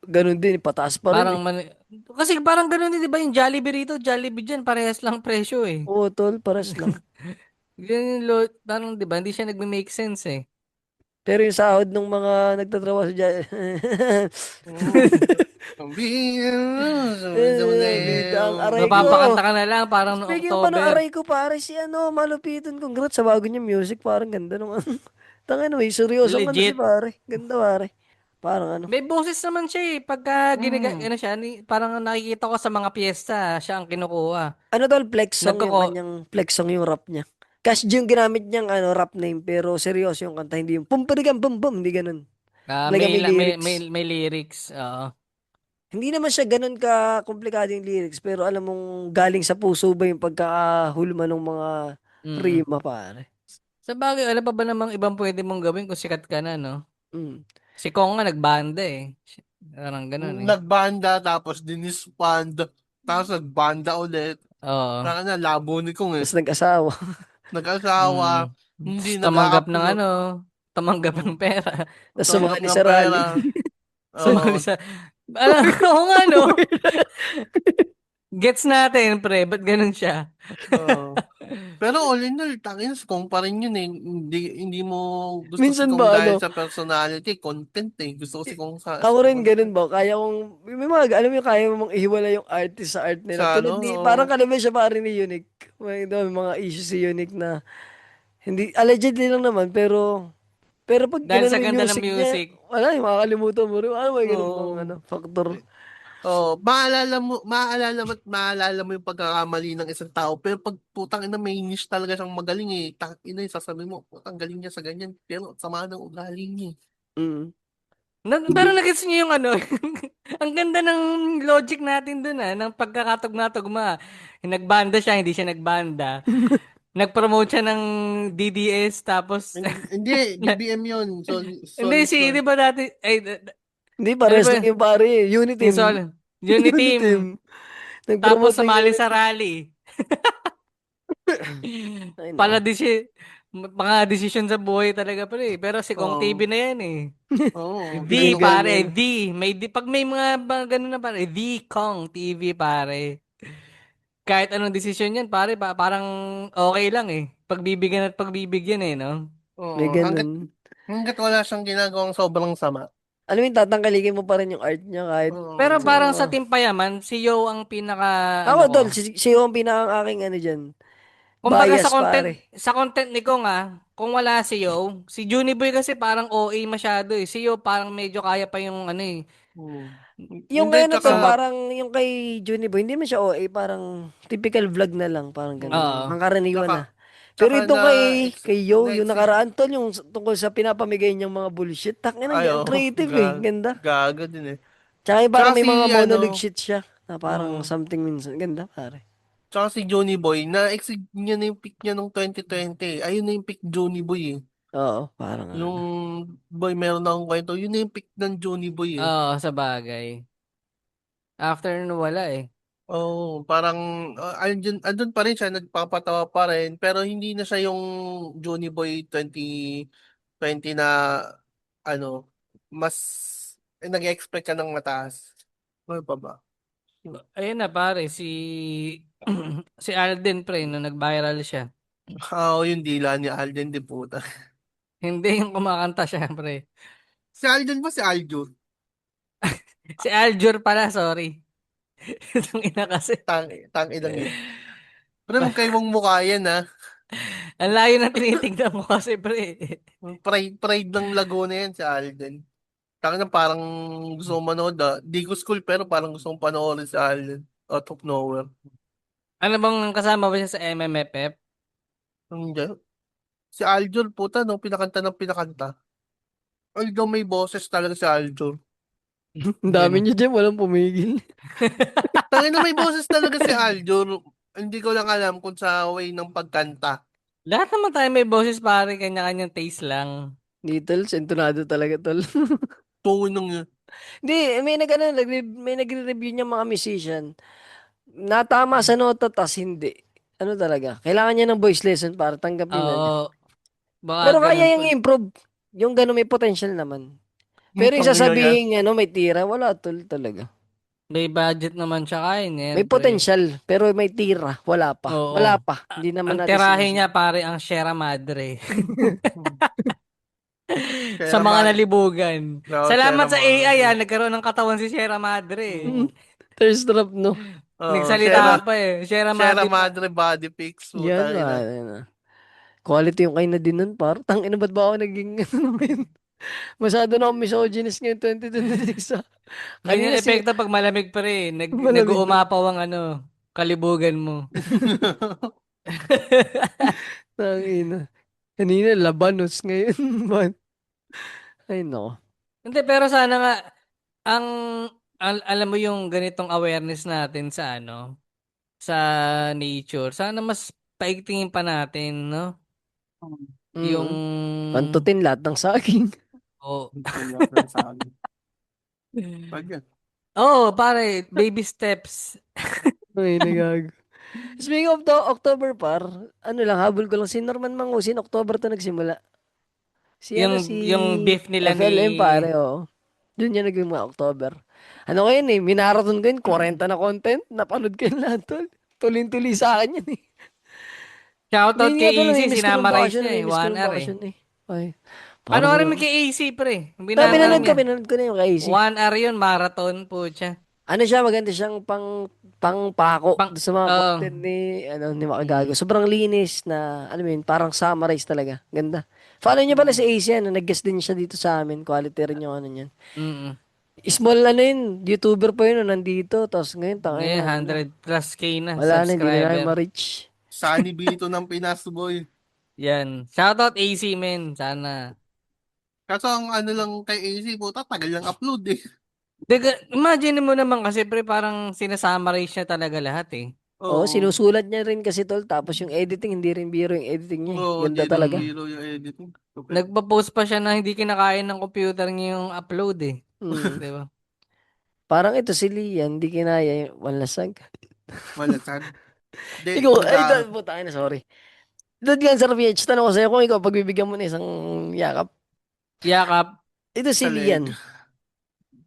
Speaker 2: ganun din, pataas pa rin
Speaker 4: Parang
Speaker 2: eh.
Speaker 4: kasi parang ganun din, di ba yung Jollibee rito, Jollibee dyan, parehas lang presyo eh.
Speaker 2: Oo tol, pares lang.
Speaker 4: Ganun yung parang di ba, hindi siya nagme-make sense eh.
Speaker 2: Pero yung sahod ng mga nagtatrabaho sa dyan,
Speaker 3: Mm. Ang bihira,
Speaker 2: bida ang
Speaker 3: sumisaw.
Speaker 2: aray ko.
Speaker 4: Mapapakanta ka na lang, parang noong
Speaker 2: Speaking pa ng
Speaker 4: October.
Speaker 2: aray ko, pare, si malupitan. Congrats sa bago niya music. Parang ganda nung ano. Tangin mo, seryosong ano si
Speaker 4: Legit.
Speaker 2: pare. Ganda pare. Parang ano.
Speaker 4: May boses naman siya eh. Pagka
Speaker 3: Mm.
Speaker 4: ano siya, parang nakikita ko sa mga piyesta, siya ang kinukuha.
Speaker 2: Ano tol, flex song yung
Speaker 4: Nagkako,
Speaker 2: kanyang, flex song yung rap niya. Cash G yung ginamit niyang rap name, pero seryoso yung kanta. Hindi yung pumparigan, bum bum, hindi ganun. Talaga may lyrics.
Speaker 4: may lyrics. Oo.
Speaker 2: Hindi naman siya ganun ka-komplikado yung lyrics, pero alam mong galing sa puso ba yung pagkakahulma ng mga
Speaker 4: Mm.
Speaker 2: rima, pare.
Speaker 4: Sa bagay, alam pa ba namang ibang pwede mong gawin kung sikat ka na, no?
Speaker 2: Mm.
Speaker 4: Si Kong nga nagbanda eh. Parang ganun eh.
Speaker 3: Nagbanda, tapos dinisband, tapos nagbanda ulit.
Speaker 4: Oo.
Speaker 3: Saka na, labo ni Kong eh.
Speaker 2: Tapos nag-asawa.
Speaker 3: Nag-asawa, hindi
Speaker 4: Tumanggap ng
Speaker 3: nag-a-upload.
Speaker 4: ano, tumanggap ng
Speaker 3: Mm.
Speaker 4: pera.
Speaker 2: Tapos
Speaker 3: Tumanggap
Speaker 2: sumali
Speaker 3: ng
Speaker 2: sa rally.
Speaker 3: pera.
Speaker 4: Sumali
Speaker 3: Oo.
Speaker 4: sa, alam, oo nga no. Gets natin, pre. Ba't ganun siya?
Speaker 3: Oo. Pero all in all, tangin si Kong pa rin yun eh. Hindi mo gusto si
Speaker 2: Minsan
Speaker 3: Kong
Speaker 2: ba
Speaker 3: dahil
Speaker 2: ano,
Speaker 3: sa personality, content eh. Gusto ko si Kong
Speaker 2: ako
Speaker 3: sa
Speaker 2: rin ganun
Speaker 3: content.
Speaker 2: ba? Kaya kong, may mga, alam mo yung kaya mong ihiwala yung artist sa art nila.
Speaker 3: Sa ano,
Speaker 2: Tulad ni,
Speaker 3: oo.
Speaker 2: parang kalaban siya pa rin ni Unique. May mga issues si Unique na, hindi, allegedly lang naman, pero pag
Speaker 4: Dahil
Speaker 2: ginano
Speaker 4: sa
Speaker 2: mo yung
Speaker 4: ganda ng
Speaker 2: music niya,
Speaker 4: music.
Speaker 2: wala, yung makakalimutan mo rin. Ano may ganun bang
Speaker 3: Oo.
Speaker 2: factor?
Speaker 3: Oh, maalala mo yung pagkakamali ng isang tao, pero pag putang ina may niche talaga siyang magaling eh. Tang ina, sasabihin mo, putang galing niya sa ganyan, pero sama ng ugali niya.
Speaker 2: Mm.
Speaker 4: Pero nagets niyo yung ano, ang ganda ng logic natin dun ng pagkakatugma-tugma. Nagbanda siya, hindi siya nagbanda. Nag-promote siya ng DDS, tapos,
Speaker 3: Hindi, BBM yun.
Speaker 4: hindi
Speaker 3: Solid
Speaker 4: si, di
Speaker 3: yun.
Speaker 4: ba dati,
Speaker 2: Hindi,
Speaker 4: ano
Speaker 2: pares
Speaker 4: ba,
Speaker 2: lang yung pare.
Speaker 4: yung
Speaker 2: Uniteam.
Speaker 4: Unity Team.
Speaker 2: Uniteam.
Speaker 4: Tapos
Speaker 2: Nag-promote ng
Speaker 4: sumali sa
Speaker 2: Unity.
Speaker 4: rally.
Speaker 2: Ay,
Speaker 4: Pala
Speaker 2: nako.
Speaker 4: mga desisyon sa buhay talaga pre. Pero si Kong TV
Speaker 3: Oo.
Speaker 4: na yan eh.
Speaker 3: Oo.
Speaker 4: The
Speaker 2: Typical
Speaker 3: Ganun.
Speaker 4: pare,
Speaker 2: yan.
Speaker 4: pag may mga ganun na pare, The Kong TV pare. Kahit anong desisyon yan pare, parang okay lang eh. Pagbibigyan at pagbibigyan eh, no?
Speaker 2: May
Speaker 3: Oo. Hanggat,
Speaker 2: ganun.
Speaker 3: hanggat wala siyang ginagawang sobrang sama.
Speaker 2: Alam mo yung tatangkalikin mo pa rin yung art niya kahit
Speaker 4: Pero
Speaker 3: Oo.
Speaker 4: parang sa
Speaker 2: ano.
Speaker 4: Team Payaman, si Yo ang pinaka
Speaker 2: Ako
Speaker 4: ano ko.
Speaker 2: tol, si yung pinakang aking ano dyan.
Speaker 4: Kumbaga
Speaker 2: Bias pare.
Speaker 4: sa content ni Kong kung wala si Yo, si Juniboy kasi parang OA masyado eh. Si Yo parang medyo kaya pa yung ano eh.
Speaker 3: Hmm.
Speaker 2: Yung
Speaker 3: Hindi,
Speaker 2: ngayon na tol,
Speaker 3: tsaka,
Speaker 2: parang yung kay Junior Boy, hindi man siya OA, parang typical vlog na lang, parang ganun.
Speaker 4: Oo.
Speaker 2: Pangkaraniwan
Speaker 3: tsaka,
Speaker 2: na. Pero
Speaker 3: tsaka
Speaker 2: itong kay Yo, yung
Speaker 3: na-exceed.
Speaker 2: nakaraan tol, yung tungkol sa pinapamigay niyang mga bullshit, takin na,
Speaker 3: Ayo,
Speaker 2: ang creative eh, ganda.
Speaker 3: gaga din eh.
Speaker 2: Tsaka yung
Speaker 3: Tsaka
Speaker 2: parang may
Speaker 3: si,
Speaker 2: mga monologue
Speaker 3: ano,
Speaker 2: shit siya, na parang
Speaker 3: mm,
Speaker 2: something minsan, ganda pare.
Speaker 3: tsaka si Johnny Boy, na-exceed niya na yung peak niya nung 2020. Ayun na yung peak Johnny Boy eh.
Speaker 2: Oo, parang
Speaker 3: Yung
Speaker 2: ano.
Speaker 3: boy, meron na akong kwento. Yun na yung peak ng Johnny Boy eh.
Speaker 4: Oo, sa bagay. After nun wala eh.
Speaker 3: Oo, parang andun pa rin siya, nagpapatawa pa rin, pero hindi na siya yung Johnny Boy 2020 na ano, mas nag-expect ka ng mataas. Ano pa ba?
Speaker 4: Ayun na pare, si Alden pre, nung nag-viral siya.
Speaker 3: Yung dila ni Alden, di puta.
Speaker 4: Hindi yung kumakanta siya pre.
Speaker 3: Si Alden ba si Aljo?
Speaker 4: Si Aljur pala, sorry. Itong ina kasi.
Speaker 3: Tang inang yun. Pero magkaibang mukha yan ha.
Speaker 4: Ang layo na tinitignan mo kasi pre.
Speaker 3: Pride ng Laguna yan si Alden. Tangina parang gusto mong manood Di ko school pero parang gusto mong panoorin si Alden. Out of nowhere.
Speaker 4: Ano bang kasama ba siya sa MMFF?
Speaker 3: Hindi. Si Aljur, puta, no? Pinakanta ng pinakanta. Although may boses talaga si Aljur.
Speaker 2: Ang
Speaker 4: Hindi
Speaker 2: dami
Speaker 4: no.
Speaker 2: niya dyan, walang pumigil.
Speaker 3: Tangina may boses talaga si Aljur. Hindi ko lang alam kung sa way ng pagkanta.
Speaker 4: Lahat naman tayo may boses pare, kanya-kanyang taste lang.
Speaker 2: Di tol, sentonado talaga tol.
Speaker 3: Tungo nung yun.
Speaker 2: Hindi, may nagre-review niya mga musician. Natama sa nota, tas hindi. Ano talaga? Kailangan niya ng voice lesson para tanggapin na niya.
Speaker 4: Oo, baka
Speaker 2: Pero kaya
Speaker 4: ganun po.
Speaker 2: yung improve. Yung gano'n may potential naman. Pero yung
Speaker 3: Tangina yan.
Speaker 2: sasabihin ano, may tira, wala tol talaga.
Speaker 4: May budget naman siya kaya niyan
Speaker 2: May
Speaker 4: pre.
Speaker 2: potential, pero may tira, wala pa. Wala
Speaker 4: Oo.
Speaker 2: pa. Hindi naman
Speaker 4: Ang
Speaker 2: natin
Speaker 4: tirahe
Speaker 2: sinisi.
Speaker 4: niya pare ang Sierra Madre. Sa
Speaker 3: Sierra
Speaker 4: mga
Speaker 3: Madre.
Speaker 4: nalibugan.
Speaker 3: No,
Speaker 4: Salamat
Speaker 3: Sierra
Speaker 4: sa AI
Speaker 3: Madre.
Speaker 4: nagkaroon ng katawan si Sierra Madre.
Speaker 3: Mm.
Speaker 2: Thirst trap, no?
Speaker 3: Sierra,
Speaker 4: Nagsalita pa eh. Sierra
Speaker 3: Sierra
Speaker 4: Madre pa.
Speaker 3: Madre body pics.
Speaker 2: Yan,
Speaker 3: Puta ina.
Speaker 2: ano. Quality yung kain na din nun, par. Tangina, ba't ba ako naging, ano ngayon? Masyado na akong misogynist ngayon 2026, ah.
Speaker 4: Ganyan
Speaker 2: Kanina si,
Speaker 4: epekto pag malamig pa rin.
Speaker 2: malamig pa.
Speaker 4: Nag-uumapaw ang kalibugan mo.
Speaker 2: Tangina. Kanina, labanos. Ngayon, man. Ay, no.
Speaker 4: Hindi, pero sana nga, ang, alam mo yung ganitong awareness natin sa sa nature. Sana mas paigtingin pa natin, no? Yung,
Speaker 2: Mm. Pantutin lahat ng saging.
Speaker 4: oh,
Speaker 3: Pag yan.
Speaker 4: oh, pare, baby steps.
Speaker 2: Ay, nagag. Speaking of the October, par, ano lang, habol ko lang, si Norman Mangusin, October to nagsimula. Si ano, si
Speaker 4: Yung beef nila ni,
Speaker 2: FLM, pare, oh. Doon niya naging mga October. Ano ko yun eh, minarathon ko yun, 40 na content, napanood ko yun lahat, tol. Tuloy-tuloy sa akin yun eh.
Speaker 4: shoutout
Speaker 2: Ngayon nga
Speaker 4: kay
Speaker 2: tol,
Speaker 4: Easy,
Speaker 2: namimiss ko ng
Speaker 4: sinamarize
Speaker 2: bakasyon,
Speaker 4: niya eh,
Speaker 2: namimiss ko
Speaker 4: 1
Speaker 2: ng
Speaker 4: hour eh.
Speaker 2: bakasyon eh. Ay, parang
Speaker 4: Panoorin mo
Speaker 2: ano.
Speaker 4: kay AC, pre.
Speaker 2: Pinanood
Speaker 4: Niya.
Speaker 2: pinanood ko na yung kay AC.
Speaker 4: 1 hour yun, marathon po siya.
Speaker 2: Ano siya, maganda siyang pang pako
Speaker 4: Pang,
Speaker 2: doon sa mga content ni Makagago. Sobrang linis na, alam mo yun, parang summarize talaga. Ganda. Follow niyo pala si AC, ano, nag-guest din siya dito sa amin. Quality rin yung ano niyan.
Speaker 4: mm
Speaker 2: Small ano yun, YouTuber pa yun, no, nandito. Tapos ngayon, tangin
Speaker 4: Ngayon,
Speaker 2: na, ano,
Speaker 4: 100 plus K na
Speaker 2: wala na, hindi na namin
Speaker 4: subscriber.
Speaker 2: ma-reach.
Speaker 3: Sunny Vito ng Pinas boy.
Speaker 4: Yan. Shoutout AC, men. Sana.
Speaker 3: Kaso ang ano lang kay AC, puta, tagal lang upload eh.
Speaker 4: Imagine mo naman kasi, pre, parang sinasummarize niya talaga lahat eh.
Speaker 2: Oo,
Speaker 3: Oo.
Speaker 2: sinusulat niya rin kasi tol. Tapos yung editing, hindi rin biro yung editing niya eh.
Speaker 3: Oo,
Speaker 2: Ganda
Speaker 3: di rin
Speaker 2: talaga.
Speaker 3: biro yung editing. Super.
Speaker 4: Nagpa-post pa siya na hindi kinakain ng computer niya yung upload eh.
Speaker 2: Mm.
Speaker 4: Di ba?
Speaker 2: Parang ito si Lian, hindi kinaya yung walasag.
Speaker 3: Malasag. Hindi,
Speaker 2: Ikaw, ay,
Speaker 3: nag
Speaker 2: puta na, sorry. Doon yan, Sir PH, tanong ko sa'yo kung ikaw, pagbibigyan mo na isang yakap.
Speaker 4: Yakap.
Speaker 2: Ito si
Speaker 3: sa leg.
Speaker 2: Lian.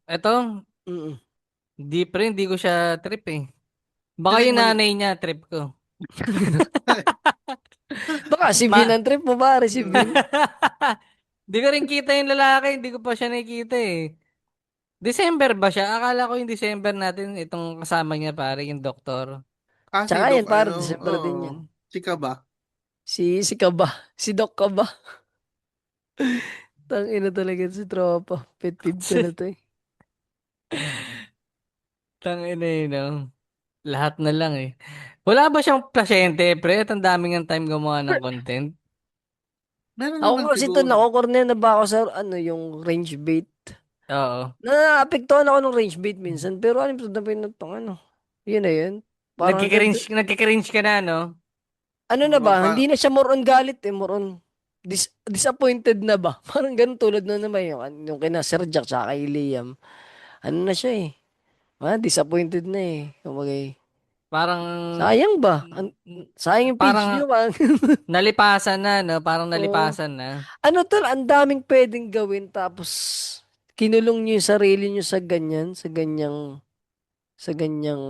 Speaker 4: Eto,
Speaker 2: Mm.
Speaker 4: di pre, hindi ko siya trip eh.
Speaker 3: Sa
Speaker 4: Baka
Speaker 3: leg
Speaker 4: yung
Speaker 3: mali.
Speaker 4: nanay niya trip ko.
Speaker 2: Baka si Vin
Speaker 4: Ma
Speaker 2: ang trip mo, pare, si Vin.
Speaker 4: Di ko rin kita yung lalaki, hindi ko pa siya nakikita eh. December ba siya? Akala ko yung December natin itong kasama niya pare, yung doktor.
Speaker 3: Kasi
Speaker 2: Tsaka
Speaker 3: Doc,
Speaker 2: yan, pare,
Speaker 3: ano,
Speaker 2: December
Speaker 3: oo.
Speaker 2: din yan.
Speaker 3: Chika ba?
Speaker 2: Si Kaba, si Doc Kaba. Tangina talaga si tropa. Pet peeve ko na to eh.
Speaker 4: Tangina yun, no? Lahat na lang eh. Wala ba siyang pasyente, pre? At ang daming ang time gumawa ng content.
Speaker 3: Meron
Speaker 2: Ako
Speaker 3: naman
Speaker 2: kasi to,
Speaker 3: siguro.
Speaker 2: nakokornea na ba ako sa ano, yung range bait.
Speaker 4: Oo.
Speaker 2: Naapektuhan ako ng range bait minsan, pero alam mo na pinatong ano. Yun na yun. Parang hanggang,
Speaker 4: Nagkikringe ka na, no?
Speaker 2: ano na
Speaker 3: Oo,
Speaker 2: ba, hindi na siya more on galit eh, more on disappointed na ba? Parang ganun tulad na naman yung kina Sir Jack tsaka kay Liam. Ano na siya eh. Disappointed na eh. Kumbaga
Speaker 4: Parang,
Speaker 2: sayang ba? Sayang yung page
Speaker 4: parang
Speaker 2: niyo. Parang,
Speaker 4: nalipasan na, no? Parang
Speaker 2: oo.
Speaker 4: nalipasan na.
Speaker 2: Ano tol, ang daming pwedeng gawin tapos kinulong niyo yung sarili niyo sa ganyang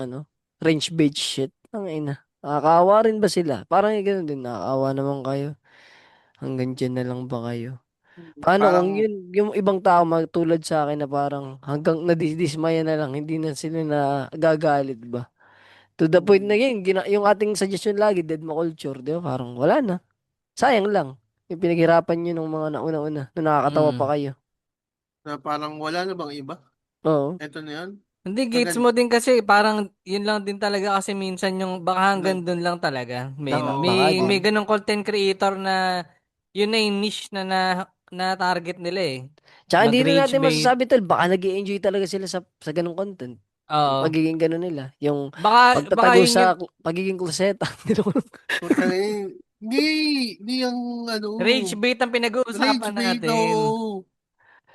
Speaker 2: ano, range bait shit. Ang ina. Nakakaawa rin ba sila? Parang ganoon din, nakakaawa naman kayo. Hanggang dyan na lang ba kayo? Paano kung
Speaker 3: Parang,
Speaker 2: yun, yung ibang tao matulad sa akin na parang hanggang nadidismaya na lang, hindi na sila na gagalit ba? To the point na yun, yung ating suggestion lagi, deadma culture, di ba? Parang wala na. Sayang lang. Yung pinaghirapan nyo nung mga nauna-una, na nakakatawa pa
Speaker 4: Mm.
Speaker 2: kayo.
Speaker 3: na parang wala na bang iba?
Speaker 2: Oo.
Speaker 3: Eto na yan.
Speaker 4: Hindi, gets
Speaker 3: Agad.
Speaker 4: mo din kasi parang yun lang din talaga kasi minsan yung baka hanggang
Speaker 3: Nag,
Speaker 4: dun lang talaga. May,
Speaker 3: oo,
Speaker 2: Baka
Speaker 4: may
Speaker 2: din.
Speaker 4: ganong content creator na yun na yung niche na target nila eh.
Speaker 2: Tsaka hindi rin
Speaker 4: Mag-rage
Speaker 2: natin
Speaker 4: bait.
Speaker 2: masasabi tal, baka nag enjoy talaga sila sa ganung content. Yung
Speaker 4: Oo.
Speaker 2: pagiging ganun nila. Yung
Speaker 4: Baka
Speaker 2: pagtatago
Speaker 4: yun yung
Speaker 2: sa pagiging kloseta.
Speaker 3: putang ina, hindi, hindi yung, ano,
Speaker 4: rage bait ang
Speaker 3: rage
Speaker 4: pinag-uusapan
Speaker 3: bait,
Speaker 4: natin.
Speaker 3: oo.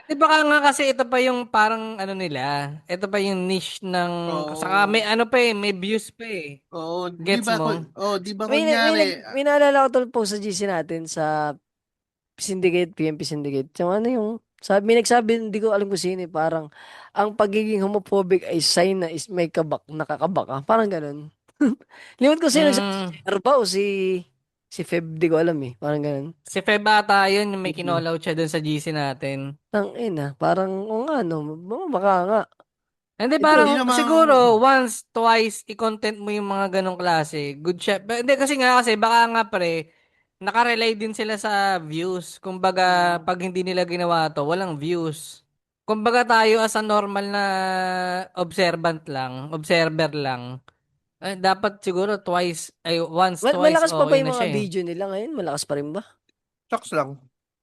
Speaker 4: Di baka nga kasi ito pa yung parang ano nila. Ito pa yung niche ng saka may
Speaker 3: Oo,
Speaker 4: ano pa eh, may views pa eh.
Speaker 3: oo, di
Speaker 4: Gets
Speaker 3: ba,
Speaker 4: mo?
Speaker 3: di ba
Speaker 2: May, may,
Speaker 3: kunyari,
Speaker 2: may naalala ko tol po sa GC natin sa Syndicate, PMP Syndicate. Yung ano yung, may nagsabi, hindi ko alam kung sino eh, parang, ang pagiging homophobic ay sign na is may nakakabak ka. Parang ganun. Limot ko sino nagsabi, si
Speaker 4: Mm,
Speaker 2: Erba o si Feb, di ko alam eh. Parang ganun.
Speaker 4: si Feb ata yun yung may
Speaker 2: Mm.
Speaker 4: kinall out siya dun sa GC natin.
Speaker 2: Ina, parang, o nga no, baka nga.
Speaker 4: Hindi
Speaker 2: Ito,
Speaker 3: hindi
Speaker 4: parang
Speaker 3: naman,
Speaker 4: siguro once, twice i-content mo yung mga ganong klase. Good siya. Hindi kasi baka nga pre, nakarely din sila sa views. Kumbaga,
Speaker 3: mm,
Speaker 4: pag hindi nila ginawa to, walang views. Kumbaga tayo as a normal na observer lang. Dapat siguro twice, ay once, twice,
Speaker 2: malakas pa ba
Speaker 4: okay
Speaker 2: yung
Speaker 4: na
Speaker 2: mga
Speaker 4: siya eh.
Speaker 2: video nila ngayon? Malakas pa rin ba?
Speaker 3: shocks lang.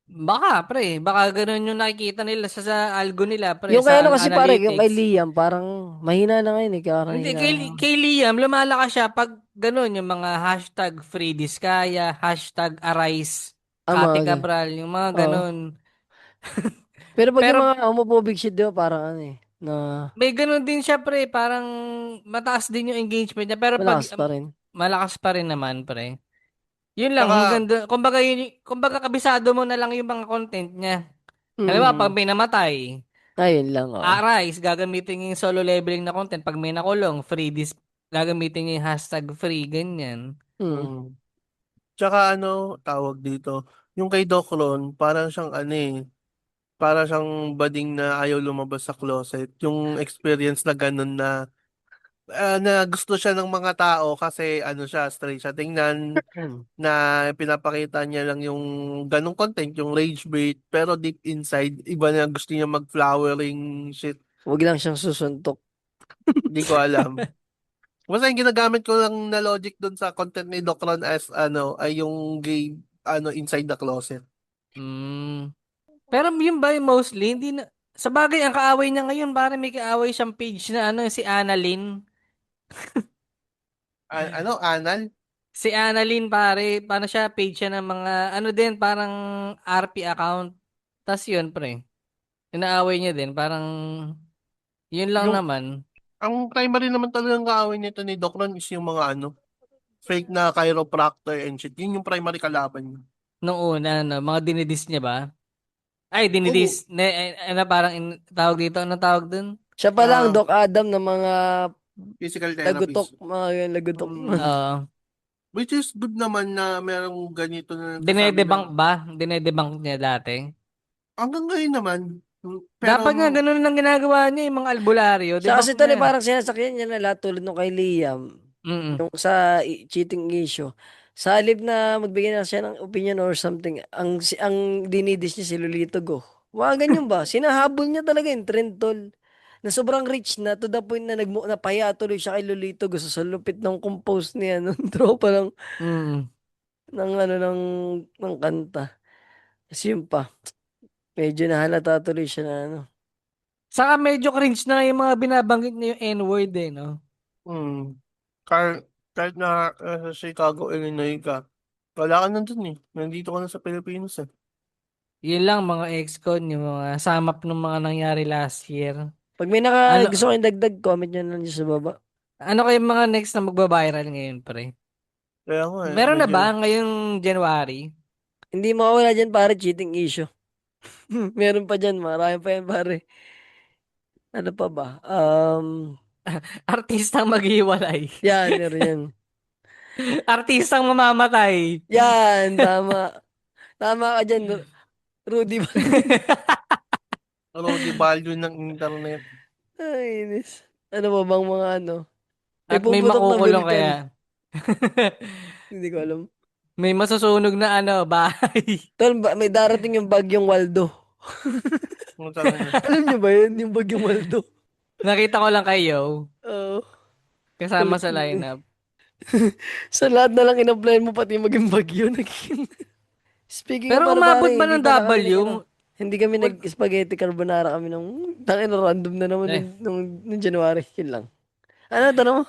Speaker 4: Baka pre, baka ganun yung nakikita nila sa algo nila pre,
Speaker 2: Yung kay
Speaker 4: sa
Speaker 2: ano kasi pare, yung kay
Speaker 4: analytics.
Speaker 2: Liam, parang mahina na ngayon eh. Kaya
Speaker 4: Hindi,
Speaker 2: mahina na.
Speaker 4: kay Liam, lumalakas siya pag ganun, yung mga hashtag Free Diskaya, hashtag Arise,
Speaker 2: Mga
Speaker 4: Kati
Speaker 2: ganun.
Speaker 4: Cabral, yung mga
Speaker 2: Oo.
Speaker 4: ganun.
Speaker 2: Pero pag yung
Speaker 4: Pero
Speaker 2: mga homophobic shit, di ba, parang ano eh, na
Speaker 4: may ganun din siya pre, parang mataas din yung engagement niya. Pero pag
Speaker 2: malakas pa rin.
Speaker 4: malakas pa rin naman pre. Yun lang,
Speaker 3: Tsaka,
Speaker 4: hanggang doon. Kumbaga, kumbaga kabisado mo na lang yung mga content niya. Halimbawa, pag
Speaker 2: Mm.
Speaker 4: may namatay,
Speaker 2: Ayun lang, oo.
Speaker 4: Arise, gagamitin yung solo leveling na content. Pag may nakulong, free this, gagamitin niya yung hashtag free, ganyan.
Speaker 2: Mm.
Speaker 3: mm, tsaka ano, tawag dito, yung kay Doc Ron, parang siyang ano eh, para siyang bading na ayaw lumabas sa closet. Yung experience na ganun na gusto siya ng mga tao kasi ano siya, straight siya tingnan, na pinapakita niya lang yung ganung content, yung rage bait, pero deep inside, iba na gusto niya mag-flowering shit.
Speaker 2: Huwag lang siyang susuntok.
Speaker 3: Hindi ko alam. Basta yung ginagamit ko lang na logic dun sa content ni Doc Ron as ano, ay yung gay, ano, inside the closet.
Speaker 4: Mm. Pero yun ba yung mostly, hindi na, sa bagay, ang kaaway niya ngayon, parang may kaaway siyang page na ano, si Annalyn.
Speaker 3: Ano, anal?
Speaker 4: Si Annalyn pare, paano siya, page siya ng mga, ano din, parang RP account. Tas yun, pre. Inaaway niya din, parang, yun lang
Speaker 3: Yung,
Speaker 4: naman.
Speaker 3: ang primary naman talagang kaaway nito ni Doc Ron is yung mga ano, fake na chiropractor and shit. Yun yung primary kalaban niya.
Speaker 4: Nung una, mga dinidis niya ba? Ay, dinidis. Parang tawag dito. Anong tawag dun?
Speaker 2: Siya pala ang
Speaker 3: Ah.
Speaker 2: Doc Adam ng mga
Speaker 3: Physical
Speaker 2: lagutok.
Speaker 3: therapist.
Speaker 2: Mga lagutok.
Speaker 4: Oo.
Speaker 3: Which is good naman na merong ganito na nagsasabi
Speaker 4: Dinedebunk
Speaker 3: na-
Speaker 4: ba? Dinedebunk niya dati?
Speaker 3: Hanggang ngayon naman. Pero,
Speaker 4: Dapat nga, ganun lang ginagawa niya, yung mga albularyo.
Speaker 2: Siya kasi
Speaker 4: Debunk
Speaker 2: tol,
Speaker 4: na.
Speaker 2: parang sinasakyan niya na lahat tulad nung kay Liam.
Speaker 4: Mm-mm.
Speaker 2: Yung sa cheating issue. Sa halip na magbigay na siya ng opinion or something, ang dinidis niya si Lolito Go. Mga ganyan ba? Sinahabol niya talaga yung trend, tol. Na sobrang rich na to the point na napaya tuloy siya kay Lolito Go sa lupit ng compose niya ng tropa
Speaker 4: Mm.
Speaker 2: ng kanta. Kasi yun pa. Medyo nahalata tuloy siya na ano.
Speaker 4: Saka medyo cringe na yung mga binabanggit niya yung N-word no?
Speaker 3: kahit na sa Chicago, Illinois ka, wala ka nandun eh. Nandito ka na sa Pilipinas eh.
Speaker 4: Yun lang mga ex-con, yung mga sum up ng mga nangyari last year.
Speaker 2: Pag may
Speaker 4: Ano-
Speaker 2: gusto kayong dagdag, comment nyo na lang dyan sa baba.
Speaker 4: Ano kayo mga next na magbabiral ngayon, pre?
Speaker 3: Kaya nga eh.
Speaker 4: Meron na
Speaker 3: medyo-
Speaker 4: ba ngayong January?
Speaker 2: Hindi mawawala dyan pare, cheating issue. Meron pa dyan, marami pa yan pare. Ano pa ba?
Speaker 4: Artistang maghiwalay.
Speaker 2: Yan, meron yan.
Speaker 4: Artistang mamamatay.
Speaker 2: Yan, tama. Tama ka dyan, Rudy.
Speaker 3: Di value ng internet.
Speaker 2: Ay, inis. Ano ba bang mga ano?
Speaker 4: At may
Speaker 2: puputok na
Speaker 4: makukulong
Speaker 2: bulkan.
Speaker 4: kaya.
Speaker 2: Hindi ko alam.
Speaker 4: May masusunog na bahay.
Speaker 2: Tol, may darating yung bagyong Waldo.
Speaker 3: Kung saan na.
Speaker 2: Alam niyo ba yun? Yung bagyong Waldo.
Speaker 4: Nakita ko lang kayo.
Speaker 2: Oo.
Speaker 4: Kasama sa lineup.
Speaker 2: Sa lahat na lang in-apply mo, pati maging bagyo. Speaking
Speaker 4: Pero
Speaker 2: of
Speaker 4: umabot
Speaker 2: pare,
Speaker 4: ba
Speaker 2: hindi
Speaker 4: ng
Speaker 2: pa na kami
Speaker 4: W?
Speaker 2: Hindi kami nag-spaghetti carbonara kami nung tangin random na naman nung January. Yun lang. Ano, tanong mo?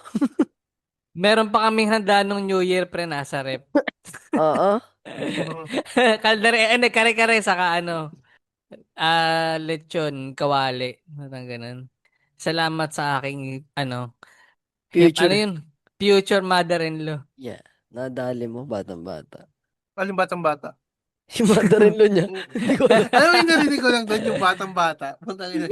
Speaker 4: Meron pa kaming handa nung New Year, pre, nasa rep.
Speaker 2: Oo.
Speaker 4: Kare-kare, saka lechon, kawali. Parang ganun. Salamat sa aking,
Speaker 2: Future.
Speaker 4: ano yun? Future mother-in-law.
Speaker 2: Yeah. Nadali mo, batang-bata.
Speaker 3: Aling batang-bata.
Speaker 2: Yung mother-in-law niya. Hindi ko alam.
Speaker 3: Alam mo yung narinig ko lang doon yung batang-bata. Puntang ina.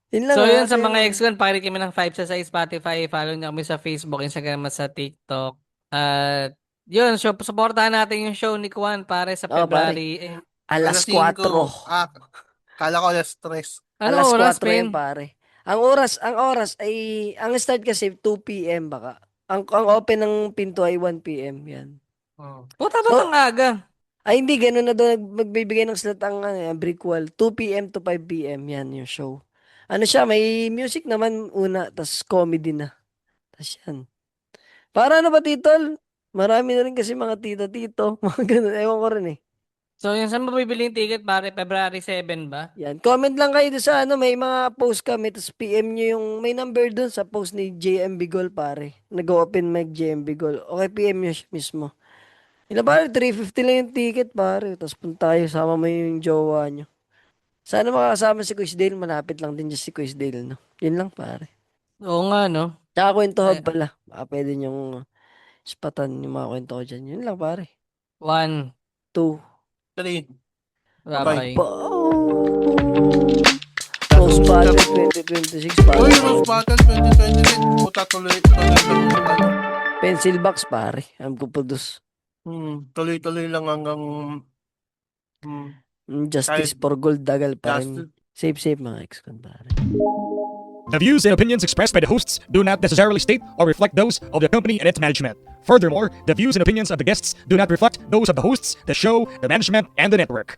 Speaker 2: Yun lang,
Speaker 4: So,
Speaker 2: ha,
Speaker 4: yun sa
Speaker 2: kasi-
Speaker 4: mga ex-con, pakinig kami ng 5 sa Spotify. Follow niyo kami sa Facebook, Instagram at sa TikTok. At, yun, supportahan natin yung show ni Kwan, pare, sa
Speaker 2: Oo,
Speaker 4: February.
Speaker 2: Alas 4.
Speaker 3: 5. Kala ko alas 3.
Speaker 4: Ano
Speaker 2: Alas
Speaker 4: oras,
Speaker 2: 4
Speaker 4: men?
Speaker 2: yan, pare. Ang oras ay, ang start kasi 2 p.m. baka. Ang open ng pinto ay 1 p.m. Yan.
Speaker 4: Puta ba ang aga?
Speaker 2: Ay, hindi. Ganun na doon. Magbibigay ng slot ang brick wall. 2 p.m. to 5 p.m. Yan yung show. Ano siya, may music naman una, tas comedy na. Tas yan. Para ano ba, titol? Marami na rin kasi mga tito-tito. Mga ganun. Ewan ko rin eh.
Speaker 4: So, yun, saan mo bibili yung ticket, pare? February 7 ba?
Speaker 2: Yan. Comment lang kayo doon sa may mga post kami, tapos PM nyo yung, may number doon sa post ni JM Bigol, pare. Nag-open mic JM Bigol. Okay, PM nyo siya mismo. Ilan pare? 350 lang yung ticket, pare. Tapos punta tayo, sama mo yung jowa nyo. Sana makakasama si Kuis Dale, malapit lang din dyan si Kuis Dale, no? Yun lang, pare.
Speaker 4: Oo nga, no?
Speaker 2: Tsaka kwento hub pala. Baka pwede nyong spatan yung mga kwento ko dyan. Yun lang, pare.
Speaker 4: 1.
Speaker 2: 2.
Speaker 3: 3.
Speaker 4: Bye-bye.
Speaker 2: Rose Battle 2026, pare.
Speaker 3: Uy, Rose Battle 2026. Puta, tuloy lang.
Speaker 2: Pencil box, pare. Ang kupudos.
Speaker 3: Tuloy-tuloy lang hanggang
Speaker 2: Justice
Speaker 3: Kahit-
Speaker 2: for gold, dagal pa rin.
Speaker 3: Justice.
Speaker 2: Safe, mga ex-con, pare.
Speaker 5: The views and opinions expressed by the hosts do not necessarily state or reflect those of the company and its management. Furthermore, the views and opinions of the guests do not reflect those of the hosts, the show, the management, and the network.